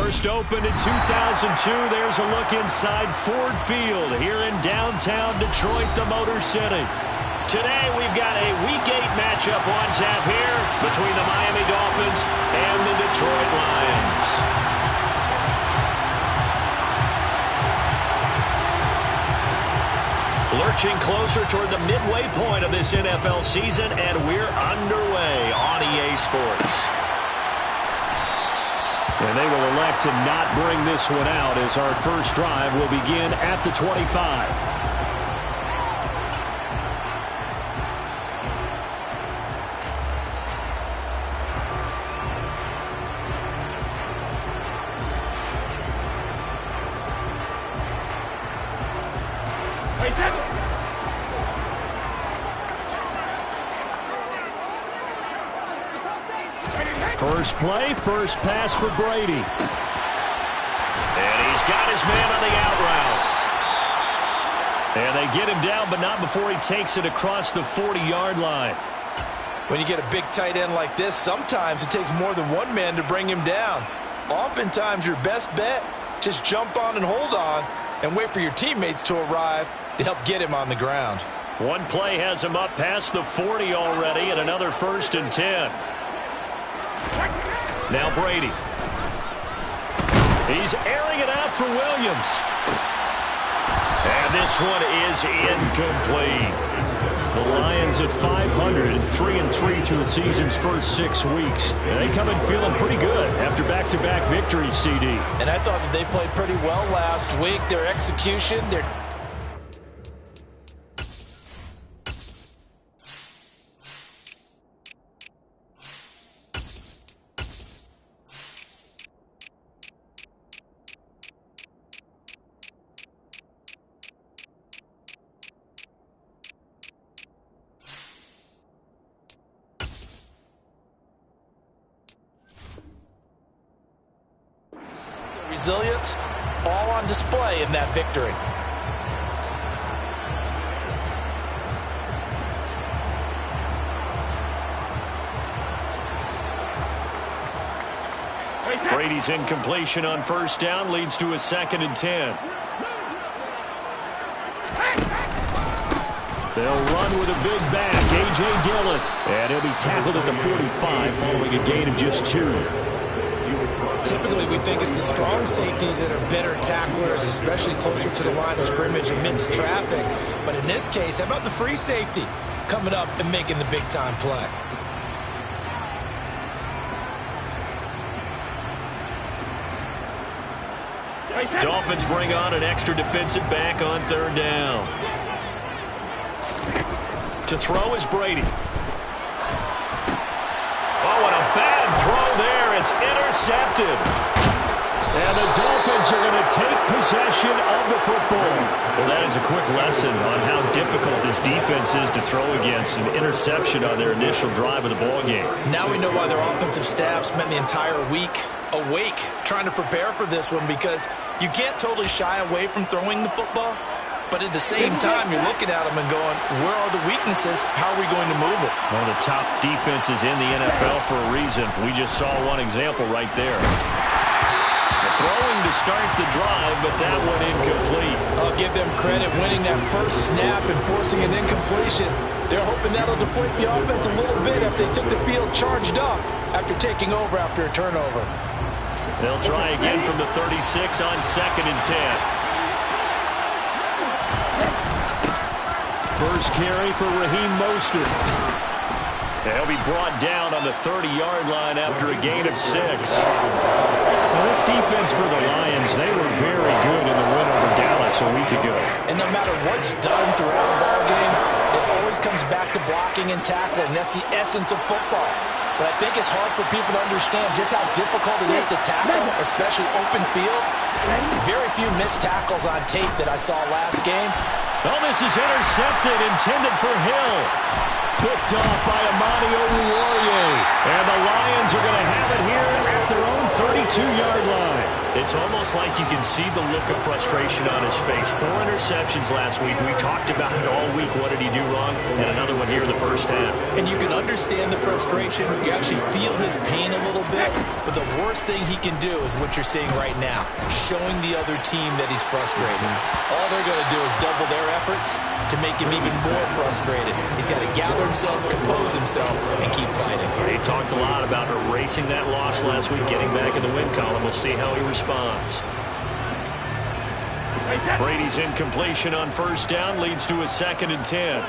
First opened in 2002. There's a look inside Ford Field here in downtown Detroit, the Motor City. Today we've got a Week 8 matchup on tap here between the Miami Dolphins and the Detroit Lions. Lurching closer toward the midway point of this NFL season, and we're underway on EA Sports. And they will elect to not bring this one out as our first drive will begin at the 25. First play, first pass for Brady. And he's got his man on the out route. And they get him down, but not before he takes it across the 40-yard line. When you get a big tight end like this, sometimes it takes more than one man to bring him down. Oftentimes, your best bet, just jump on and hold on and wait for your teammates to arrive to help get him on the ground. One play has him up past the 40 already, and another 1st and 10. Now Brady. He's airing it out for Williams. And this one is incomplete. The Lions at 500, 3-3 through the season's first 6 weeks. And they come in feeling pretty good after back-to-back victories, CD. And I thought that they played pretty well last week. Their execution, their resilience, all on display in that victory. Brady's incompletion on first down leads to a 2nd and 10. They'll run with a big back, A.J. Dillon. And he'll be tackled at the 45 following a gain of just 2. Typically, we think it's the strong safeties that are better tacklers, especially closer to the line of scrimmage amidst traffic. But in this case, how about the free safety coming up and making the big-time play? Dolphins bring on an extra defensive back on 3rd down. To throw is Brady. Oh, and a bad throw there. It's intercepted. And the Dolphins are going to take possession of the football. Well, that is a quick lesson on how difficult this defense is to throw against. An interception on their initial drive of the ballgame. Now we know why their offensive staff spent the entire week awake trying to prepare for this one, because you can't totally shy away from throwing the football. But at the same time, you're looking at them and going, where are the weaknesses? How are we going to move it? One of the top defenses in the NFL for a reason. We just saw one example right there. Throwing to start the drive, but that one incomplete. I'll give them credit winning that first snap and forcing an incompletion. They're hoping that'll deflate the offense a little bit after they took the field charged up after taking over after a turnover. They'll try again from the 36 on 2nd and 10. First carry for Raheem Mostert. They'll be brought down on the 30-yard line after a gain of 6. Well, this defense for the Lions, they were very good in the win over Dallas a week ago. And no matter what's done throughout the ballgame, it always comes back to blocking and tackling. That's the essence of football. But I think it's hard for people to understand just how difficult it is to tackle, especially open field. Very few missed tackles on tape that I saw last game. Oh, this is intercepted, intended for Hill. Picked off by Amani Oruwariye. And the Lions are going to have it here at their own 32-yard line. It's almost like you can see the look of frustration on his face. 4 interceptions last week. We talked about it all week. What did he do wrong? And another one here in the first half. And you can understand the frustration. You actually feel his pain a little bit. But the worst thing he can do is what you're seeing right now, showing the other team that he's frustrated. All they're going to do is double their efforts to make him even more frustrated. He's got to gather himself, compose himself, and keep fighting. He talked a lot about erasing that loss last week, getting back in the win column. We'll see how he responds. Brady's incompletion on first down leads to a 2nd and 10.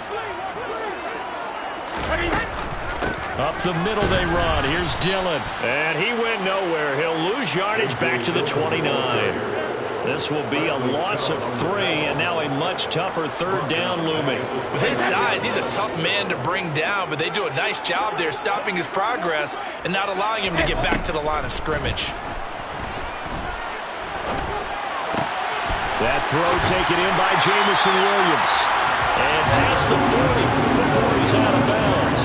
Up the middle they run. Here's Dillon. And he went nowhere. He'll lose yardage back to the 29. This will be a loss of 3, and now a much tougher 3rd down looming. With his size, he's a tough man to bring down, but they do a nice job there stopping his progress and not allowing him to get back to the line of scrimmage. That throw taken in by Jameson Williams. And past the 40 before he's out of bounds.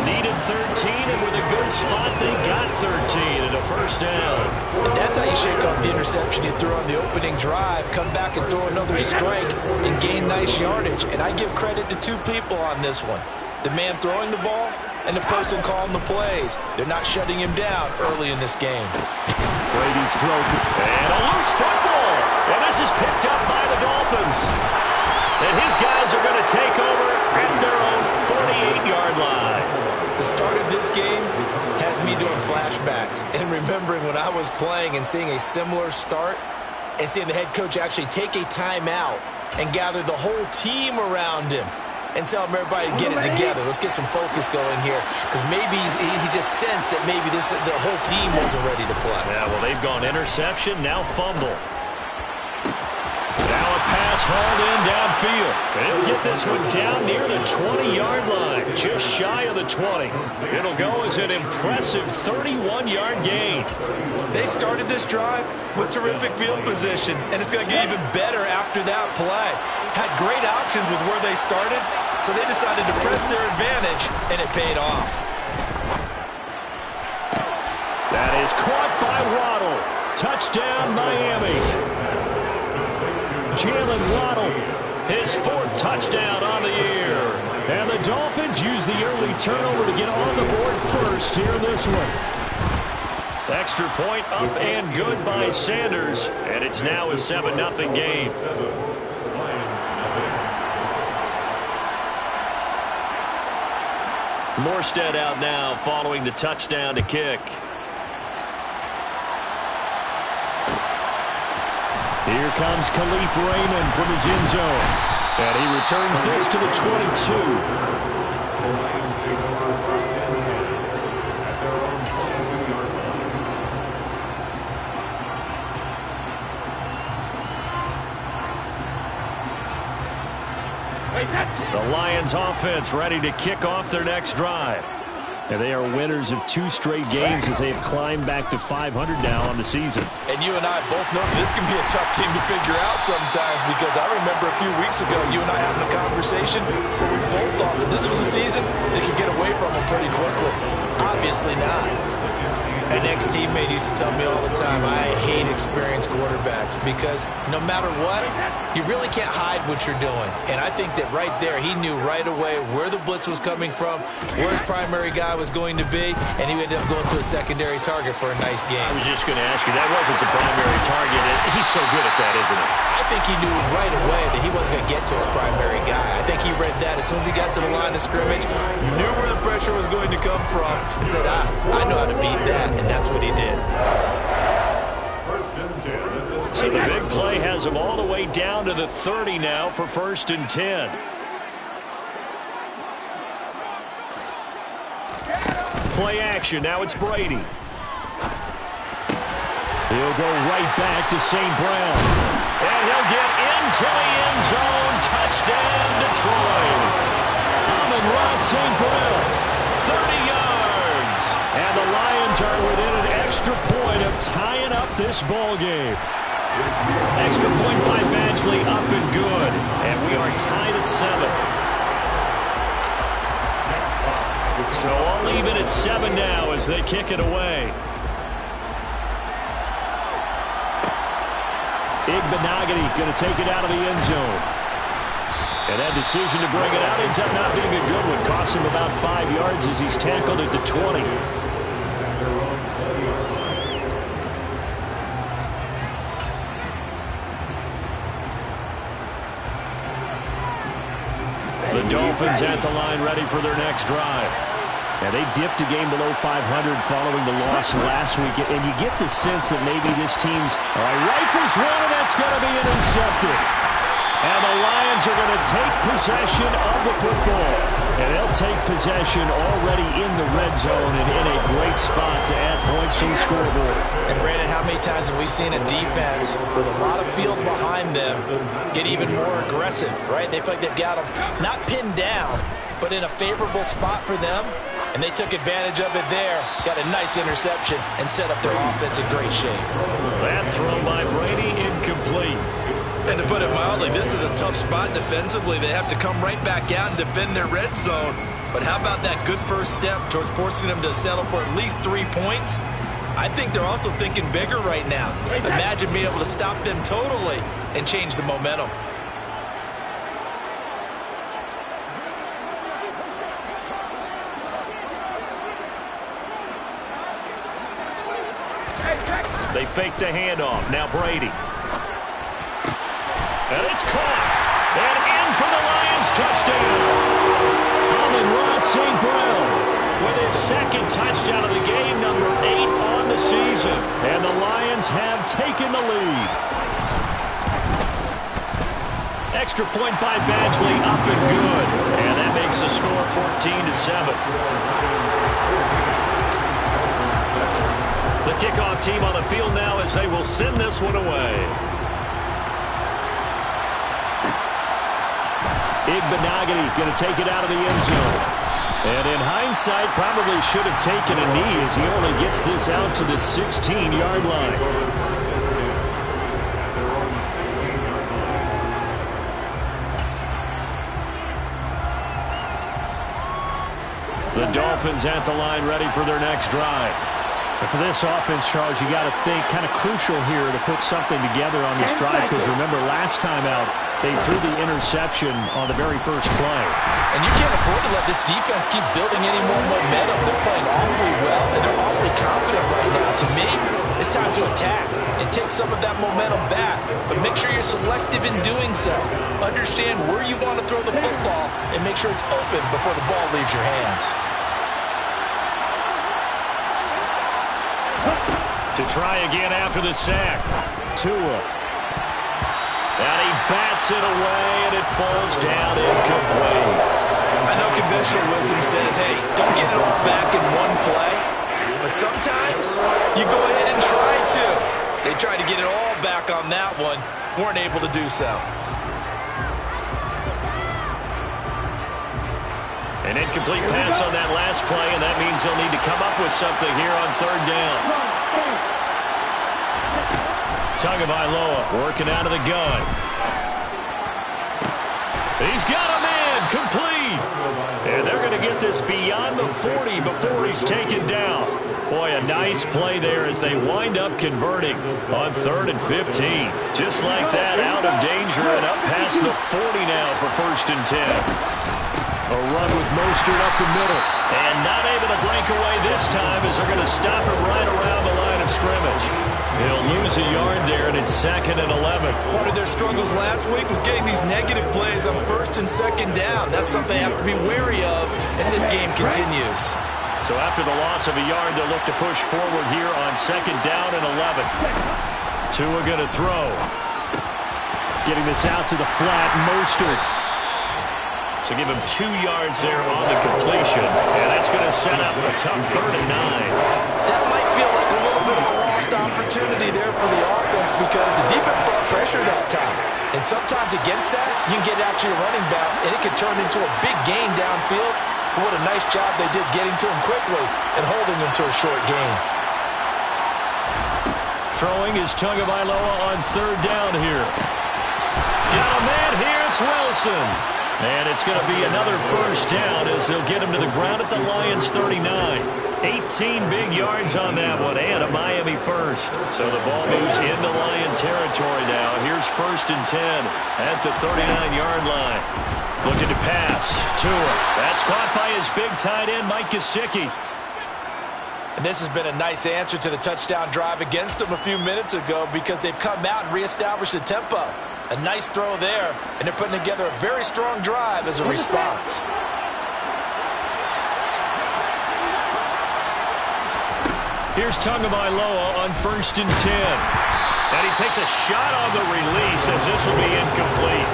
Needed 13, and with a good spot, they got 13 and a first down. And that's how you shake off the interception you threw on the opening drive, come back and throw another strike and gain nice yardage. And I give credit to 2 people on this one. The man throwing the ball and the person calling the plays. They're not shutting him down early in this game. Brady's throw. And a loose football. And this is picked up by the Dolphins. And his guys are going to take over at their own 48-yard line. The start of this game has me doing flashbacks and remembering when I was playing and seeing a similar start and seeing the head coach actually take a timeout and gather the whole team around him and tell him everybody to get it together. Let's get some focus going here, because maybe he just sensed that maybe the whole team wasn't ready to play. Yeah, well, they've gone interception, now fumble. Now a pass hauled in downfield. And he'll get this one down near the 20-yard line, just shy of the 20. It'll go as an impressive 31-yard gain. They started this drive with terrific field position, and it's going to get even better after that play. Had great options with where they started, so they decided to press their advantage, and it paid off. That is caught by Waddle. Touchdown, Miami. Jalen Waddle, his 4th touchdown on the year. And the Dolphins use the early turnover to get on the board first here in this one. Extra point up and good by Sanders. And it's now a 7-0 game. Morstead out now following the touchdown to kick. Here comes Khalif Raymond from his end zone. And he returns this to the 22. The Lions offense ready to kick off their next drive. And they are winners of 2 straight games as they've climbed back to 500 now on the season. And you and I both know this can be a tough team to figure out sometimes, because I remember a few weeks ago you and I having a conversation where we both thought that this was a season that could get away from them pretty quickly. Obviously not. An ex-teammate used to tell me all the time, I hate experienced quarterbacks, because no matter what, you really can't hide what you're doing. And I think that right there, he knew right away where the blitz was coming from, where his primary guy was going to be, and he ended up going to a secondary target for a nice game. I was just going to ask you, that wasn't the primary target. He's so good at that, isn't he? I think he knew right away that he wasn't going to get to his primary guy. I think he read that as soon as he got to the line of scrimmage, knew where the pressure was going to come from, and said, I know how to beat that, and that's what he did. So the big play has him all the way down to the 30 now for 1st and 10. Play action. Now it's Brady. He'll go right back to St. Brown. And he'll get into the end zone. Touchdown, Detroit. Amon-Ra St. Brown, 30 yards. And the Lions are within an extra point of tying up this ball game. Extra point by Badgley, up and good. And we are tied at 7. So all even at 7 now as they kick it away. Igbenogany going to take it out of the end zone. And that decision to bring it out ends up not being a good one. Cost him about 5 yards as he's tackled at the 20. The Dolphins at the line ready for their next drive. Now, they dipped a game below 500 following the loss last week, and you get the sense that maybe this team's rifles one, and that's going to be intercepted. And the Lions are going to take possession of the football. And they'll take possession already in the red zone and in a great spot to add points to the scoreboard. And Brandon, how many times have we seen a defense with a lot of field behind them get even more aggressive, right? They feel like they've got them not pinned down, but in a favorable spot for them. And they took advantage of it there. Got a nice interception and set up their offense in great shape. That throw by Brady incomplete. And to put it mildly, this is a tough spot defensively. They have to come right back out and defend their red zone. But how about that good first step towards forcing them to settle for at least 3 points? I think they're also thinking bigger right now. Imagine being able to stop them totally and change the momentum. They fake the handoff. Now Brady. And it's caught. And in for the Lions touchdown. Amon-Ra St. Brown with his second touchdown of the game, number 8 on the season. And the Lions have taken the lead. Extra point by Badgley, up and good. And that makes the score 14-7. The kickoff team on the field now as they will send this one away. Igbenogany going to take it out of the end zone. And in hindsight, probably should have taken a knee as he only gets this out to the 16-yard line. The Dolphins at the line ready for their next drive. And for this offense, Charles, you got to think kind of crucial here to put something together on this drive, because remember last time out they threw the interception on the very first play. And you can't afford to let this defense keep building any more momentum. They're playing awfully well, and they're awfully confident right now. To me, it's time to attack and take some of that momentum back. But make sure you're selective in doing so. Understand where you want to throw the football and make sure it's open before the ball leaves your hands. To try again after the sack. Tua. And he bats it away, and it falls down incomplete. I know conventional wisdom says, hey, don't get it all back in one play. But sometimes you go ahead and try to. They tried to get it all back on that one. Weren't able to do so. An incomplete pass on that last play, and that means they'll need to come up with something here on third down. Tagovailoa working out of the gun. He's got a man complete. And they're going to get this beyond the 40 before he's taken down. Boy, a nice play there as they wind up converting on 3rd and 15. Just like that, out of danger and up past the 40 now for 1st and 10. A run with Mostert up the middle. And not able to break away this time as they're going to stop him right around the line of scrimmage. He'll lose a yard there, and it's 2nd and 11. Part of their struggles last week was getting these negative plays on 1st and 2nd down. That's something they have to be wary of as this game continues. So after the loss of a yard, they'll look to push forward here on 2nd down and 11. Tua going to throw. Getting this out to the flat, Mostert. So give him 2 yards there on the completion. And that's going to set up a tough 3rd and 9. That might feel like a little bit of a lost opportunity there for the offense because the defense brought pressure that time. And sometimes against that, you can get out to your running back, and it can turn into a big gain downfield. But what a nice job they did getting to him quickly and holding him to a short gain. Throwing is Tagovailoa on 3rd down here. Got a man here, it's Wilson. And it's going to be another first down as they'll get him to the ground at the Lions' 39. 18 big yards on that one, and a Miami first. So the ball moves into Lion territory now. Here's 1st and 10 at the 39-yard line. Looking to pass. Tua. That's caught by his big tight end, Mike Gesicki. And this has been a nice answer to the touchdown drive against them a few minutes ago because they've come out and reestablished the tempo. A nice throw there, and they're putting together a very strong drive as a response. Here's Tagovailoa on 1st and 10. And he takes a shot on the release as this will be incomplete.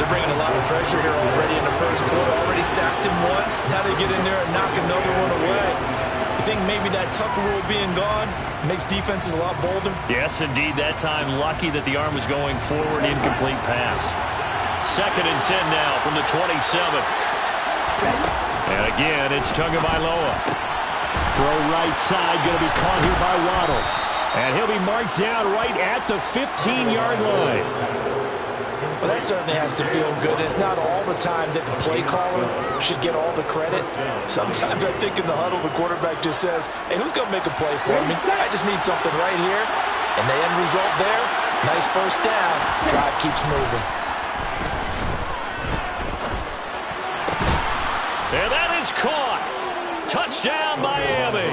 They're bringing a lot of pressure here already in the first quarter. Already sacked him once. Now they get in there and knock another one away. I think maybe that Tucker rule being gone makes defenses a lot bolder. Yes, indeed. That time, lucky that the arm was going forward. Incomplete pass. 2nd and 10 now from the 27. And again, it's Tagovailoa. Throw right side, going to be caught here by Waddle. And he'll be marked down right at the 15-yard line. Well, that certainly has to feel good. It's not all the time that the play caller should get all the credit. Sometimes I think in the huddle, the quarterback just says, hey, who's going to make a play for me? I just need something right here. And the end result there, nice first down. Drive keeps moving. And that is caught. Touchdown, Miami.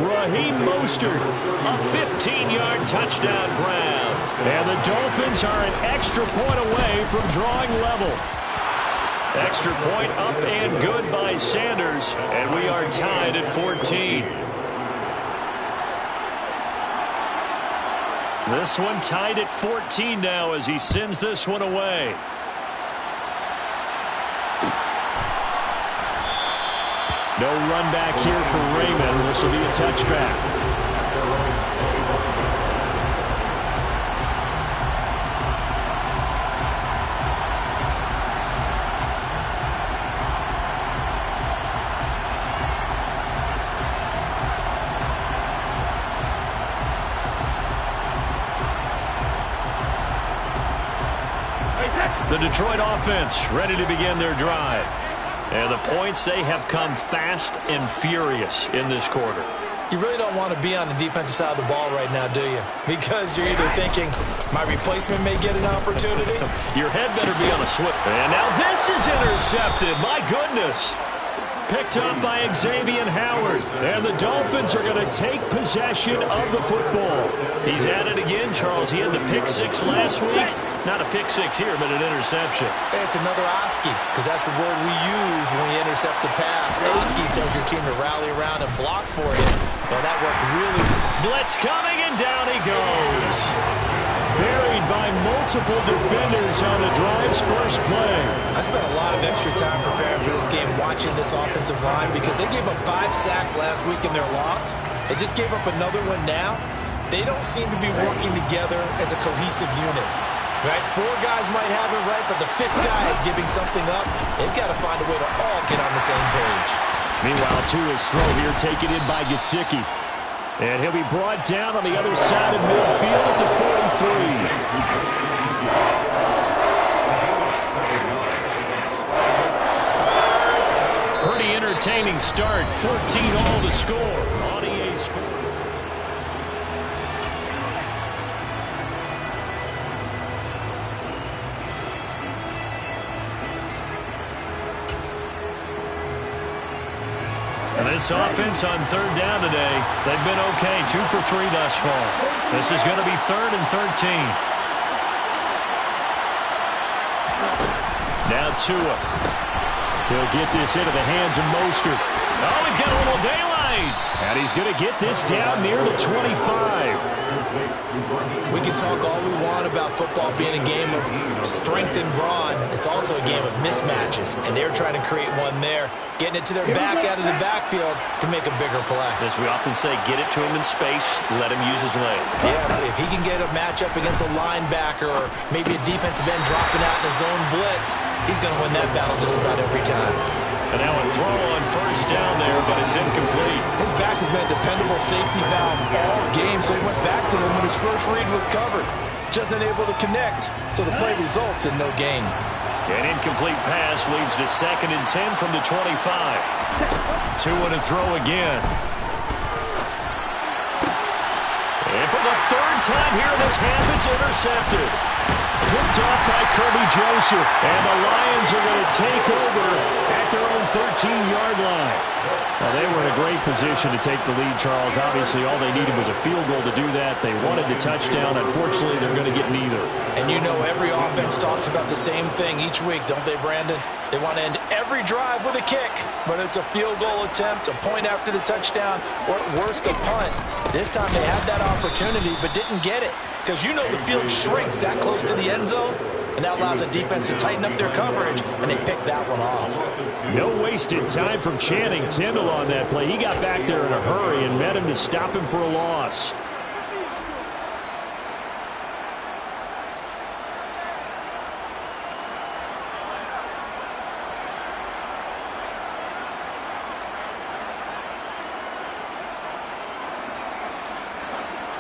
Raheem Mostert, a 15-yard touchdown grab. And the Dolphins are an extra point away from drawing level. Extra point up and good by Sanders. And we are tied at 14. This one tied at 14 now as he sends this one away. No run back here for Raymond. This will be a touchback. The Detroit offense ready to begin their drive. And the points, they have come fast and furious in this quarter. You really don't want to be on the defensive side of the ball right now, do you? Because you're either thinking, my replacement may get an opportunity. Your head better be on a swivel. And now this is intercepted. My goodness. Picked up by Xavier Howard. And the Dolphins are going to take possession of the football. He's at it again, Charles. He had the pick six last week. Not a pick six here, but an interception. It's another Oski, because that's the word we use when we intercept the pass. Oski tells your team to rally around and block for you. Well, that worked really. Blitz coming, and down he goes. Buried by multiple defenders on the drive's first play. I spent a lot of extra time preparing for this game, watching this offensive line, because they gave up 5 sacks last week in their loss. They just gave up another one now. They don't seem to be working together as a cohesive unit. Right? 4 guys might have it right, but the 5th guy is giving something up. They've got to find a way to all get on the same page. Meanwhile, Tua's throw here taken in by Gesicki. And he'll be brought down on the other side of midfield at the 43. Pretty entertaining start. 14-all to score on EA Sports. And this offense on 3rd down today, they've been okay. 2 for 3 thus far. This is going to be 3rd and 13. Now Tua. He'll get this into the hands of Mostert. Oh, he's got a little daylight. And he's going to get this down near the 25. We can talk all we want about football being a game of strength and brawn. It's also a game of mismatches, and they're trying to create one there, getting it to their back out of the backfield to make a bigger play. As we often say, get it to him in space, let him use his leg. Yeah, if he can get a matchup against a linebacker or maybe a defensive end dropping out in a zone blitz, he's going to win that battle just about every time. And now a throw on 1st down there, but it's incomplete. His back has been a dependable safety valve all game, so he went back to him when his first read was covered. Just unable to connect, so the play results in no gain. An incomplete pass leads to 2nd and 10 from the 25. 2 and a throw again. And for the 3rd time here this half, it's intercepted. Picked off by Kirby Joseph. And the Lions are going to take over at their own 13-yard line. Well, they were in a great position to take the lead, Charles. Obviously, all they needed was a field goal to do that. They wanted the touchdown. Unfortunately, they're going to get neither. And you know every offense talks about the same thing each week, don't they, Brandon? They want to end every drive with a kick, whether it's a field goal attempt, a point after the touchdown, or at worst, a punt. This time they had that opportunity but didn't get it because you know the field shrinks that close to the end zone, and that allows the defense to tighten up their coverage, and they picked that one off. No wasted time from Channing Tindall on that play. He got back there in a hurry and met him to stop him for a loss.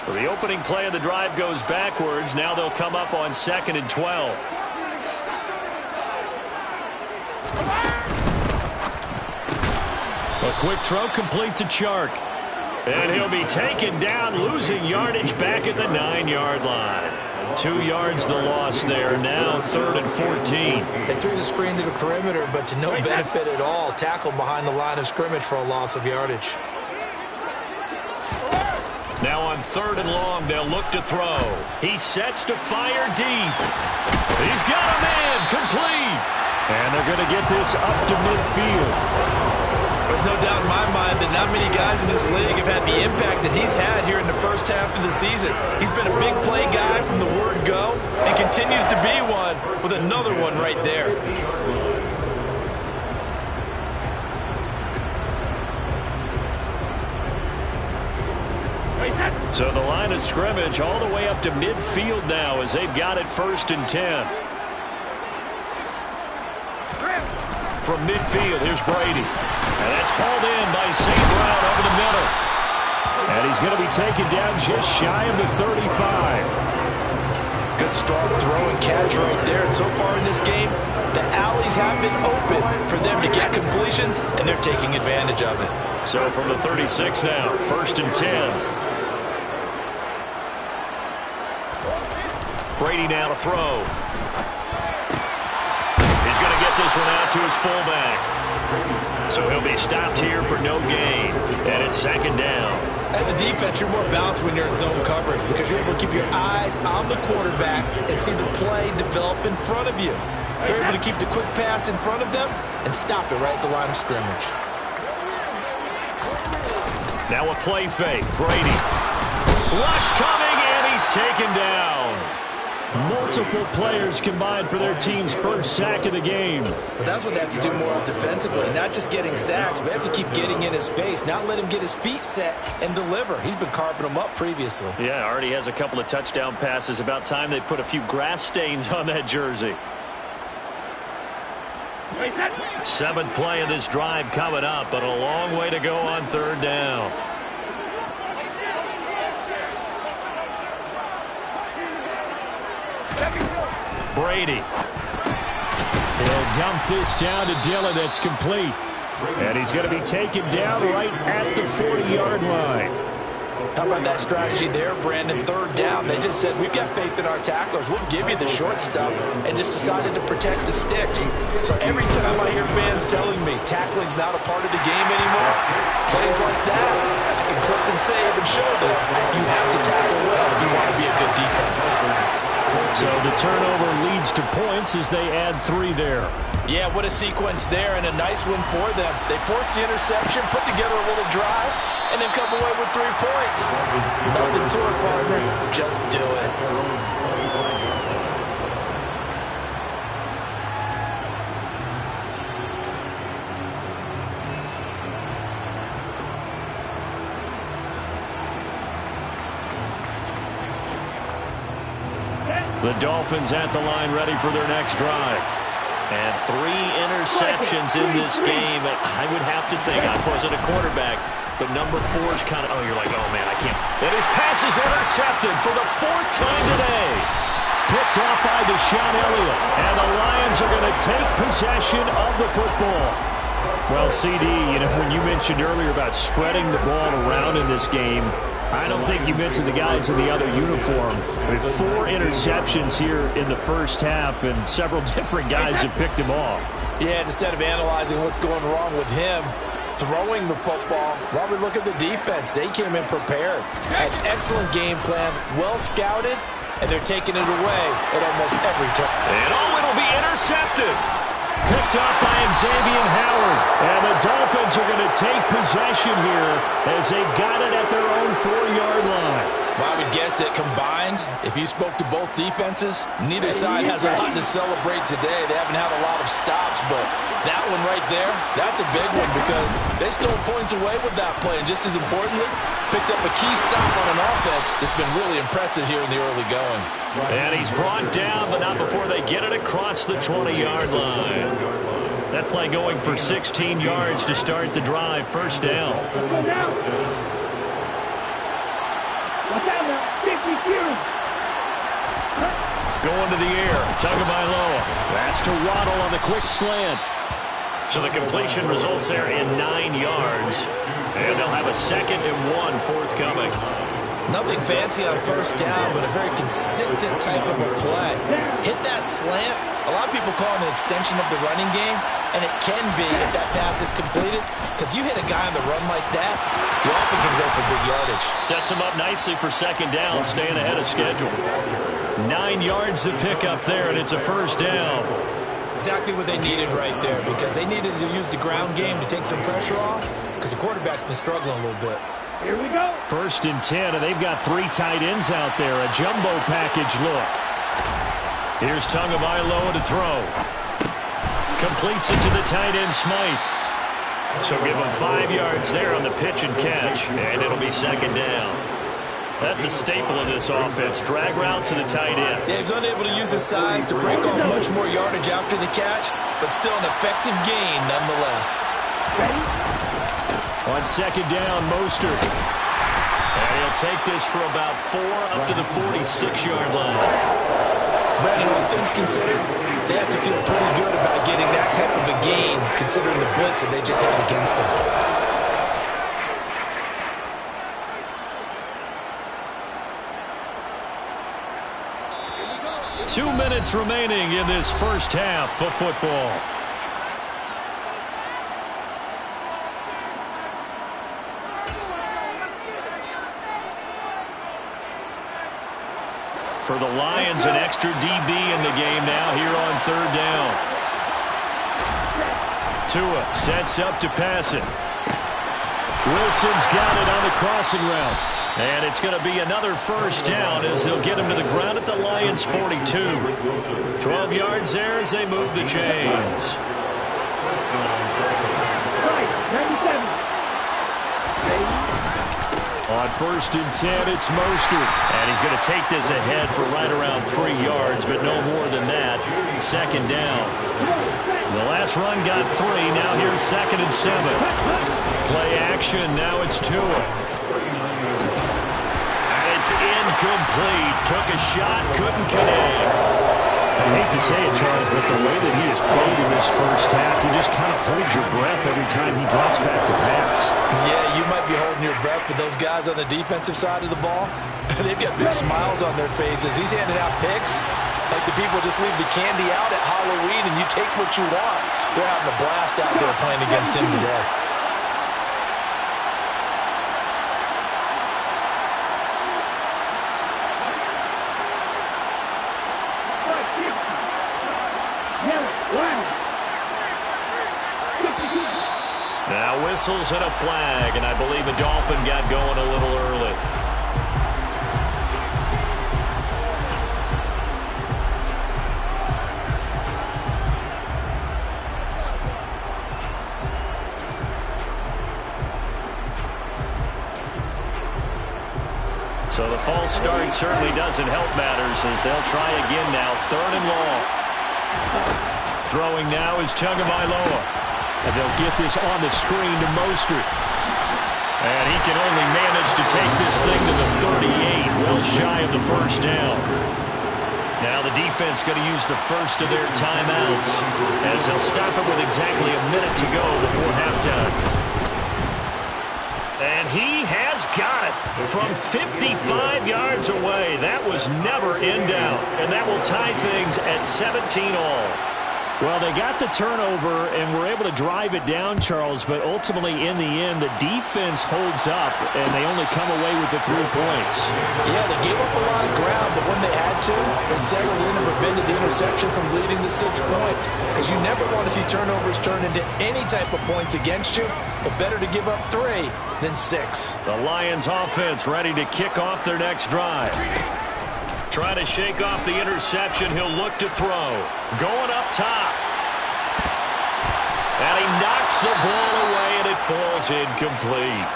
So the opening play of the drive goes backwards. Now they'll come up on 2nd and 12. A quick throw complete to Chark. And he'll be taken down, losing yardage back at the 9-yard line. 2 yards the loss there. Now 3rd and 14. They threw the screen to the perimeter, but to no benefit at all. Tackled behind the line of scrimmage for a loss of yardage. Now on 3rd and long, they'll look to throw. He sets to fire deep. He's got a man, complete. And they're going to get this up to midfield. There's no doubt in my mind that not many guys in this league have had the impact that he's had here in the first half of the season. He's been a big play guy from the word go and continues to be one with another one right there. So the line of scrimmage all the way up to midfield now as they've got it 1st and 10. From midfield, here's Brady. And that's hauled in by St. Brown over the middle. And he's going to be taken down just shy of the 35. Good strong throw and catch right there. And so far in this game, the alleys have been open for them to get completions, and they're taking advantage of it. So from the 36 now, 1st and 10. Brady now to throw. He's going to get this one out to his fullback. So he'll be stopped here for no gain. And it's 2nd down. As a defense, you're more balanced when you're in zone coverage because you're able to keep your eyes on the quarterback and see the play develop in front of you. You're able to keep the quick pass in front of them and stop it right at the line of scrimmage. Now a play fake. Brady. Rush coming, and he's taken down. Multiple players combined for their team's first sack of the game. But that's what they have to do more of defensively, not just getting sacks, but they have to keep getting in his face, not let him get his feet set and deliver. He's been carving them up previously. Yeah, already has a couple of touchdown passes. About time they put a few grass stains on that jersey. 7th play of this drive coming up, but a long way to go on 3rd down. Brady. He'll dump this down to Dillon. That's complete. And he's going to be taken down right at the 40-yard line. How about that strategy there, Brandon? 3rd down. They just said, we've got faith in our tacklers. We'll give you the short stuff, and just decided to protect the sticks. So every time I hear fans telling me tackling's not a part of the game anymore, plays like that, I can clip and save and show that you have to tackle well if you want to be a good defense. So the turnover leads to points as they add 3 there. Yeah, what a sequence there, and a nice one for them. They force the interception, put together a little drive, and then come away with 3 points. Nothing to it, partner. Just do it. The Dolphins at the line ready for their next drive. And 3 interceptions in this game. I would have to think, I wasn't a quarterback, but number 4 is kind of, oh, you're like, oh, man, I can't. And his pass is intercepted for the 4th time today. Picked off by Deshaun Elliott. And the Lions are going to take possession of the football. Well, CD, when you mentioned earlier about spreading the ball around in this game, I don't think you mentioned the guys in the other uniform. I mean, 4 interceptions here in the first half, and several different guys have picked him off. Yeah, and instead of analyzing what's going wrong with him, throwing the football, Robert, look at the defense. They came in prepared. An excellent game plan, well scouted, and they're taking it away at almost every turn. And it'll be intercepted. Picked up by Xavier Howard. And the Dolphins are going to take possession here as they've got it at their own 4-yard line. Well, I would guess that combined, if you spoke to both defenses, neither side has a lot to celebrate today. They haven't had a lot of stops, but that one right there, that's a big one because they stole points away with that play. And just as importantly, picked up a key stop on an offense that's been really impressive here in the early going. And he's brought down, but not before they get it across the 20-yard line. That play going for 16 yards to start the drive. First down. Going to the air. Tagovailoa. That's to Waddle on the quick slant. So the completion results there in 9 yards. And they'll have a 2nd and 1 forthcoming. Nothing fancy on first down, but a very consistent type of a play. Hit that slant. A lot of people call it an extension of the running game, and it can be if that pass is completed, because you hit a guy on the run like that, you often can go for big yardage. Sets him up nicely for 2nd down, staying ahead of schedule. 9 yards to pick up there, and it's a first down. Exactly what they needed right there, because they needed to use the ground game to take some pressure off, because the quarterback's been struggling a little bit. Here we go. 1st and 10, and they've got 3 tight ends out there. A jumbo package look. Here's Tagovailoa to throw. Completes it to the tight end, Smythe. So give him 5 yards there on the pitch and catch, and it'll be 2nd down. That's a staple of this offense. Drag route to the tight end. Yeah, he's unable to use his size to break off much more yardage after the catch, but still an effective gain nonetheless. On 2nd down, Mostert. And he'll take this for about 4 up to the 46-yard line. Brandon, all things considered, they have to feel pretty good about getting that type of a gain, considering the blitz that they just had against them. 2 minutes remaining in this first half of football. For the Lions, an extra DB in the game now here on 3rd down. Tua sets up to pass it. Wilson's got it on the crossing route. And it's going to be another first down as they'll get him to the ground at the Lions' 42. 12 yards there as they move the chains. On 1st and 10, it's Mostert. And he's going to take this ahead for right around 3 yards, but no more than that. 2nd down. The last run got 3. Now here's 2nd and 7. Play action. Now it's Tua. And it's incomplete. Took a shot, couldn't connect. I hate to say it, Charles, but the way that he has played in this first half, you just kind of hold your breath every time he drops back to pass. Yeah, you might be holding your breath, but those guys on the defensive side of the ball, they've got big smiles on their faces. He's handing out picks like the people just leave the candy out at Halloween and you take what you want. They're having a blast out there playing against him today. Now whistles and a flag, and I believe a Dolphin got going a little early. So the false start certainly doesn't help matters as they'll try again now. 3rd and long. Throwing now is Tagovailoa. And they'll get this on the screen to Mostert. And he can only manage to take this thing to the 38, well shy of the first down. Now the defense going to use the first of their timeouts as they'll stop it with exactly a minute to go before halftime. And he has got it from 55 yards away. That was never in doubt. And that will tie things at 17 all. Well, they got the turnover and were able to drive it down, Charles, but ultimately in the end, the defense holds up, and they only come away with the 3 points. Yeah, they gave up a lot of ground, but when they had to, they settled in and prevented the interception from leading to 6 points. Because you never want to see turnovers turn into any type of points against you, but better to give up 3 than 6. The Lions offense ready to kick off their next drive. Trying to shake off the interception. He'll look to throw. Going up top. And he knocks the ball away, and it falls incomplete.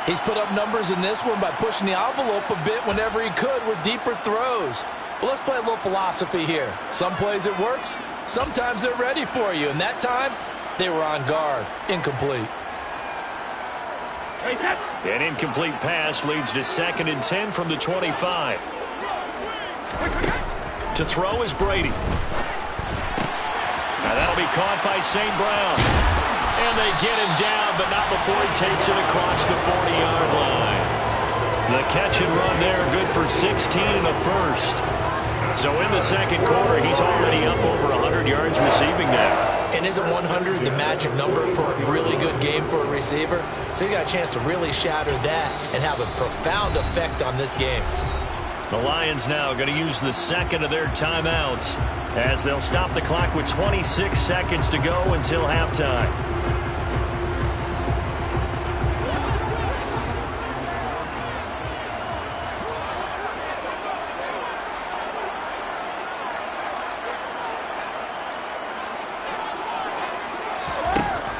He's put up numbers in this one by pushing the envelope a bit whenever he could with deeper throws. But let's play a little philosophy here. Some plays it works. Sometimes they're ready for you. And that time, they were on guard. Incomplete. An incomplete pass leads to 2nd and 10 from the 25. To throw is Brady. Now that'll be caught by St. Brown. And they get him down, but not before he takes it across the 40-yard line. The catch and run there, good for 16 in the first. So in the second quarter, he's already up over 100 yards receiving now. And isn't 100 the magic number for a really good game for a receiver? So you got a chance to really shatter that and have a profound effect on this game. The Lions now going to use the second of their timeouts as they'll stop the clock with 26 seconds to go until halftime.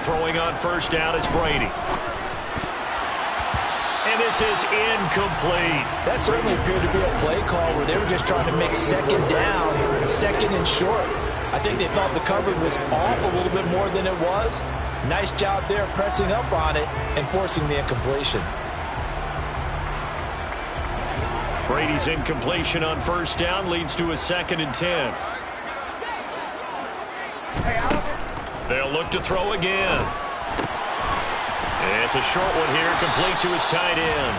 Throwing on first down is Brady. And this is incomplete. That certainly appeared to be a play call where they were just trying to make second down, second and short. I think they thought the coverage was off a little bit more than it was. Nice job there pressing up on it and forcing the incompletion. Brady's incompletion on first down leads to a 2nd and 10. They'll look to throw again. It's a short one here, complete to his tight end.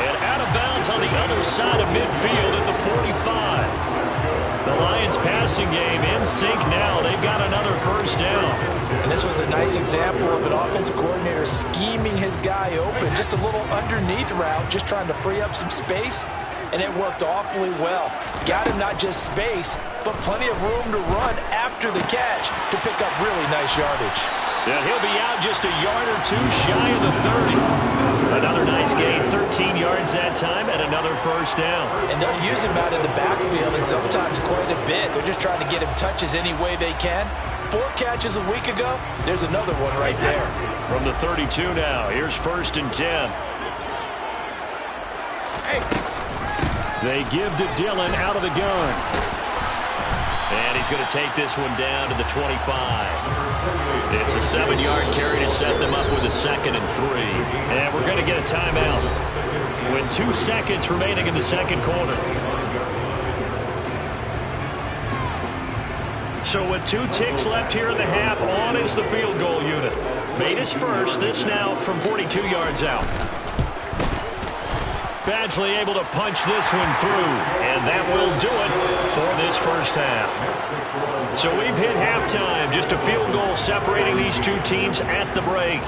And out of bounds on the other side of midfield at the 45. The Lions passing game in sync now. They've got another first down. And this was a nice example of an offensive coordinator scheming his guy open. Just a little underneath route, just trying to free up some space. And it worked awfully well. Got him not just space, but plenty of room to run after the catch to pick up really nice yardage. Yeah, he'll be out just a yard or two shy of the 30. Another nice gain, 13 yards that time, and another first down. And they'll use him out in the backfield, and sometimes quite a bit. They're just trying to get him touches any way they can. 4 catches a week ago, there's another one right there. From the 32 now, here's 1st and 10. They give to Dillon out of the gun. And he's going to take this one down to the 25. It's a 7-yard carry to set them up with a 2nd and 3. And we're going to get a timeout with 2 seconds remaining in the second quarter. So with 2 ticks left here in the half, on is the field goal unit. Made his first, this now from 42 yards out. Badgley able to punch this one through, and that will do it for this first half. So we've hit halftime, just a field goal separating these two teams at the break.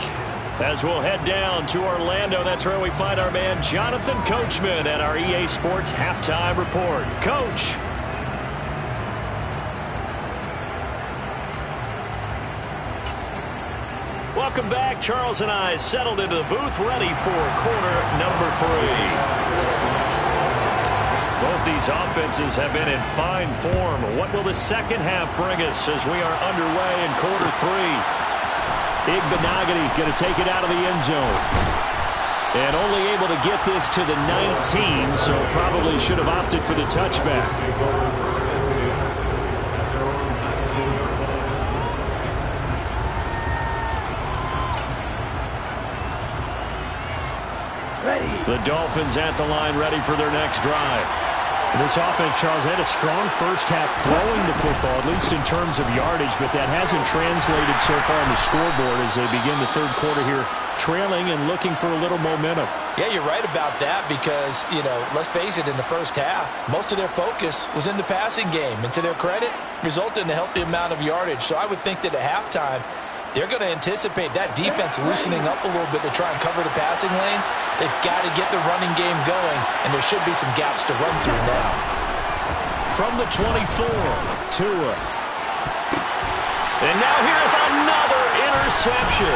As we'll head down to Orlando, that's where we find our man Jonathan Coachman at our EA Sports Halftime Report. Coach. Welcome back. Charles and I settled into the booth, ready for quarter number 3. Both these offenses have been in fine form. What will the second half bring us as we are underway in quarter 3? Igbinoghene going to take it out of the end zone. And only able to get this to the 19, so probably should have opted for the touchback. The Dolphins at the line, ready for their next drive. This offense, Charles, had a strong first half throwing the football, at least in terms of yardage, but that hasn't translated so far on the scoreboard as they begin the third quarter here, trailing and looking for a little momentum. Yeah, you're right about that because, let's face it, in the first half, most of their focus was in the passing game. And to their credit, resulted in a healthy amount of yardage. So I would think that at halftime, they're going to anticipate that defense loosening up a little bit to try and cover the passing lanes. They've got to get the running game going, and there should be some gaps to run through now. From the 24, Tua. And now here's another interception.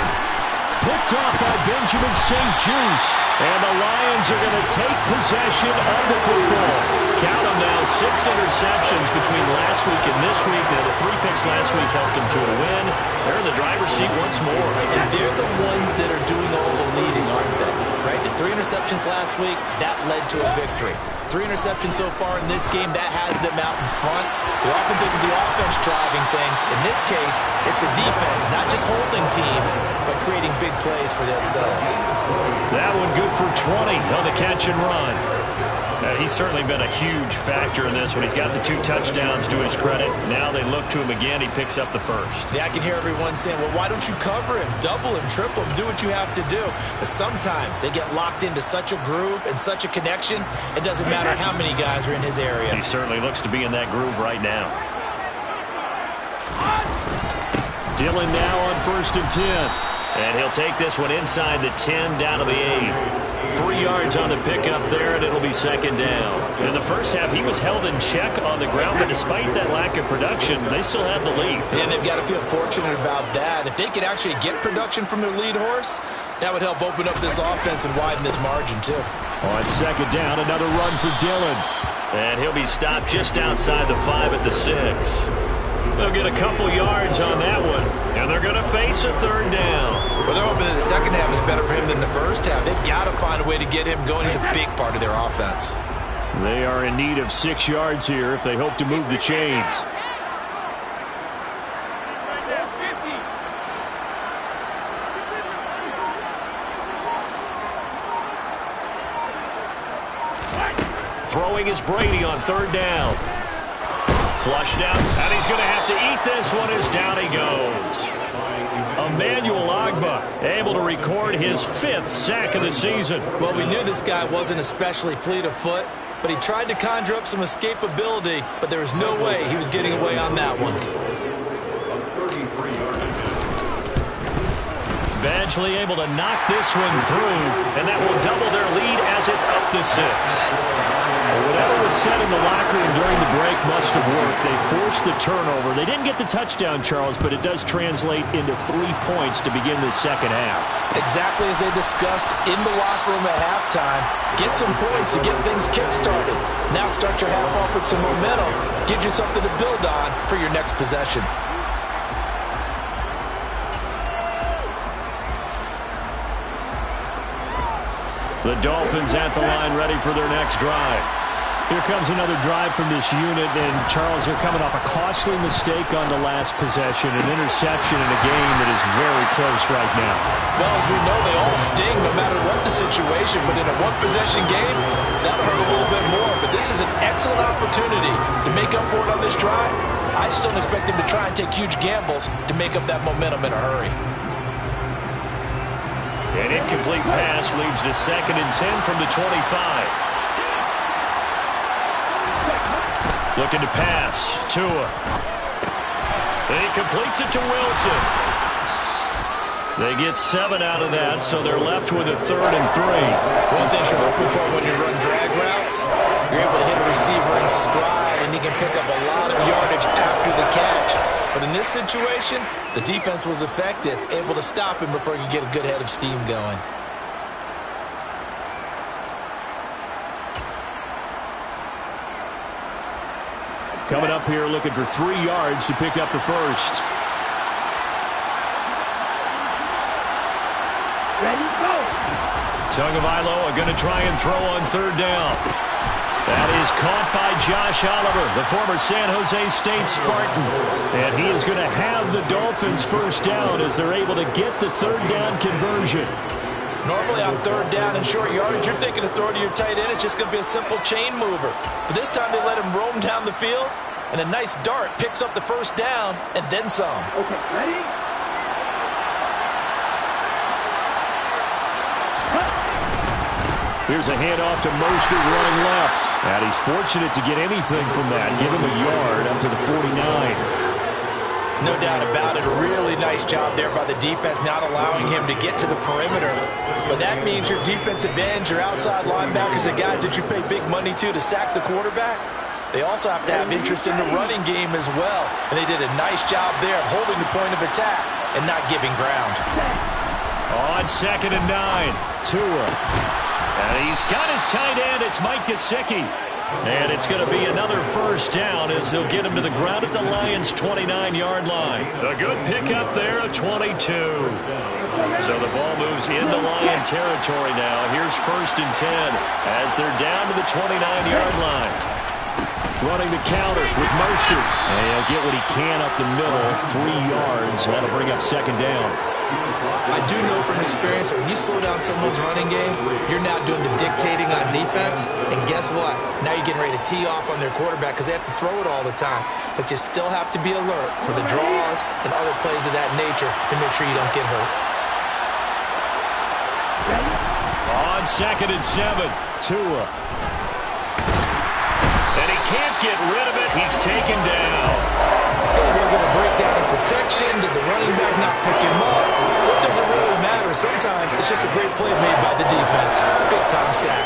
Picked off by Benjamin St-Juste. And the Lions are going to take possession of the football. Count them now, 6 interceptions between last week and this week. Now, the 3 picks last week helped them to a win. They're in the driver's seat once more. And they're the ones that are doing all the leading, aren't they? Right? The 3 interceptions last week, that led to a victory. 3 interceptions so far in this game, that has them out in front. We often think of the offense driving things. In this case, it's the defense, not just holding teams, but creating big plays for themselves. That one good for 20 on the catch and run. He's certainly been a huge factor in this one. He's got the 2 touchdowns to his credit. Now they look to him again. He picks up the first. Yeah, I can hear everyone saying, well, why don't you cover him, double him, triple him, do what you have to do. But sometimes they get locked into such a groove and such a connection, it doesn't matter how many guys are in his area. He certainly looks to be in that groove right now. Dillon now on 1st and 10. And he'll take this one inside the 10 down to the 8. 3 yards on the pickup there, and it'll be 2nd down. In the first half, he was held in check on the ground, but despite that lack of production, they still had the lead. And they've got to feel fortunate about that. If they could actually get production from their lead horse, that would help open up this offense and widen this margin, too. On 2nd down, another run for Dillon. And he'll be stopped just outside the 5 at the 6. They'll get a couple yards on that one, and they're going to face a 3rd down. Well, they're hoping that the second half is better for him than the first half. They've got to find a way to get him going. He's a big part of their offense. They are in need of 6 yards here if they hope to move the chains. Throwing is Brady on 3rd down. Flushed out, and he's going to have to eat this one as down he goes. Emmanuel Ogbah able to record his 5th sack of the season. Well, we knew this guy wasn't especially fleet of foot, but he tried to conjure up some escapability, but there was no way he was getting away on that one. Badgley able to knock this one through, and that will double their lead as it's up to 6. Whatever was said in the locker room during the break must have worked. They forced the turnover. They didn't get the touchdown, Charles, but it does translate into 3 points to begin the second half. Exactly as they discussed in the locker room at halftime. Get some points to get things kick-started. Now start your half off with some momentum. Gives you something to build on for your next possession. The Dolphins at the line, ready for their next drive. Here comes another drive from this unit, and Charles, they're coming off a costly mistake on the last possession, an interception in a game that is very close right now. Well, as we know, they all sting no matter what the situation, but in a one-possession game, that'll hurt a little bit more. But this is an excellent opportunity to make up for it on this drive. I just don't expect them to try and take huge gambles to make up that momentum in a hurry. An incomplete pass leads to 2nd and 10 from the 25. Looking to pass. Tua. And he completes it to Wilson. They get 7 out of that, so they're left with a 3rd and 3. One thing you're hoping for when you run drag routes, you're able to hit a receiver in stride, and he can pick up a lot of yardage after the catch. But in this situation, the defense was effective, able to stop him before he could get a good head of steam going. Coming up here looking for 3 yards to pick up the first. Ready, go! Tagovailoa going to try and throw on 3rd down. That is caught by Josh Oliver, the former San Jose State Spartan. And he is going to have the Dolphins first down as they're able to get the 3rd down conversion. Normally on third down and short yardage, you're thinking to throw to your tight end. It's just going to be a simple chain mover. But this time they let him roam down the field, and a nice dart picks up the first down and then some. Okay, ready? Here's a handoff to Mostert running left. And he's fortunate to get anything from that. Give him a yard up to the 49. No doubt about it. A really nice job there by the defense, not allowing him to get to the perimeter. But that means your defensive ends, your outside linebackers, the guys that you pay big money to sack the quarterback, they also have to have interest in the running game as well. And they did a nice job there of holding the point of attack and not giving ground. On 2nd and 9, Tua. And he's got his tight end. It's Mike Gesicki. And it's going to be another first down as they'll get him to the ground at the Lions' 29-yard line. A good pickup there at 22. So the ball moves into Lion territory now. Here's 1st and 10 as they're down to the 29-yard line. Running the counter with Mostert. And he'll get what he can up the middle, 3 yards. That'll bring up 2nd down. I do know from experience that when you slow down someone's running game, you're now doing the dictating on defense. And guess what? Now you're getting ready to tee off on their quarterback because they have to throw it all the time. But you still have to be alert for the draws and other plays of that nature to make sure you don't get hurt. On 2nd and 7, Tua. And he can't get rid of it. He's taken down. Was it a breakdown in protection? Did the running back not pick him up? What does it really matter? Sometimes it's just a great play made by the defense. Big-time sack.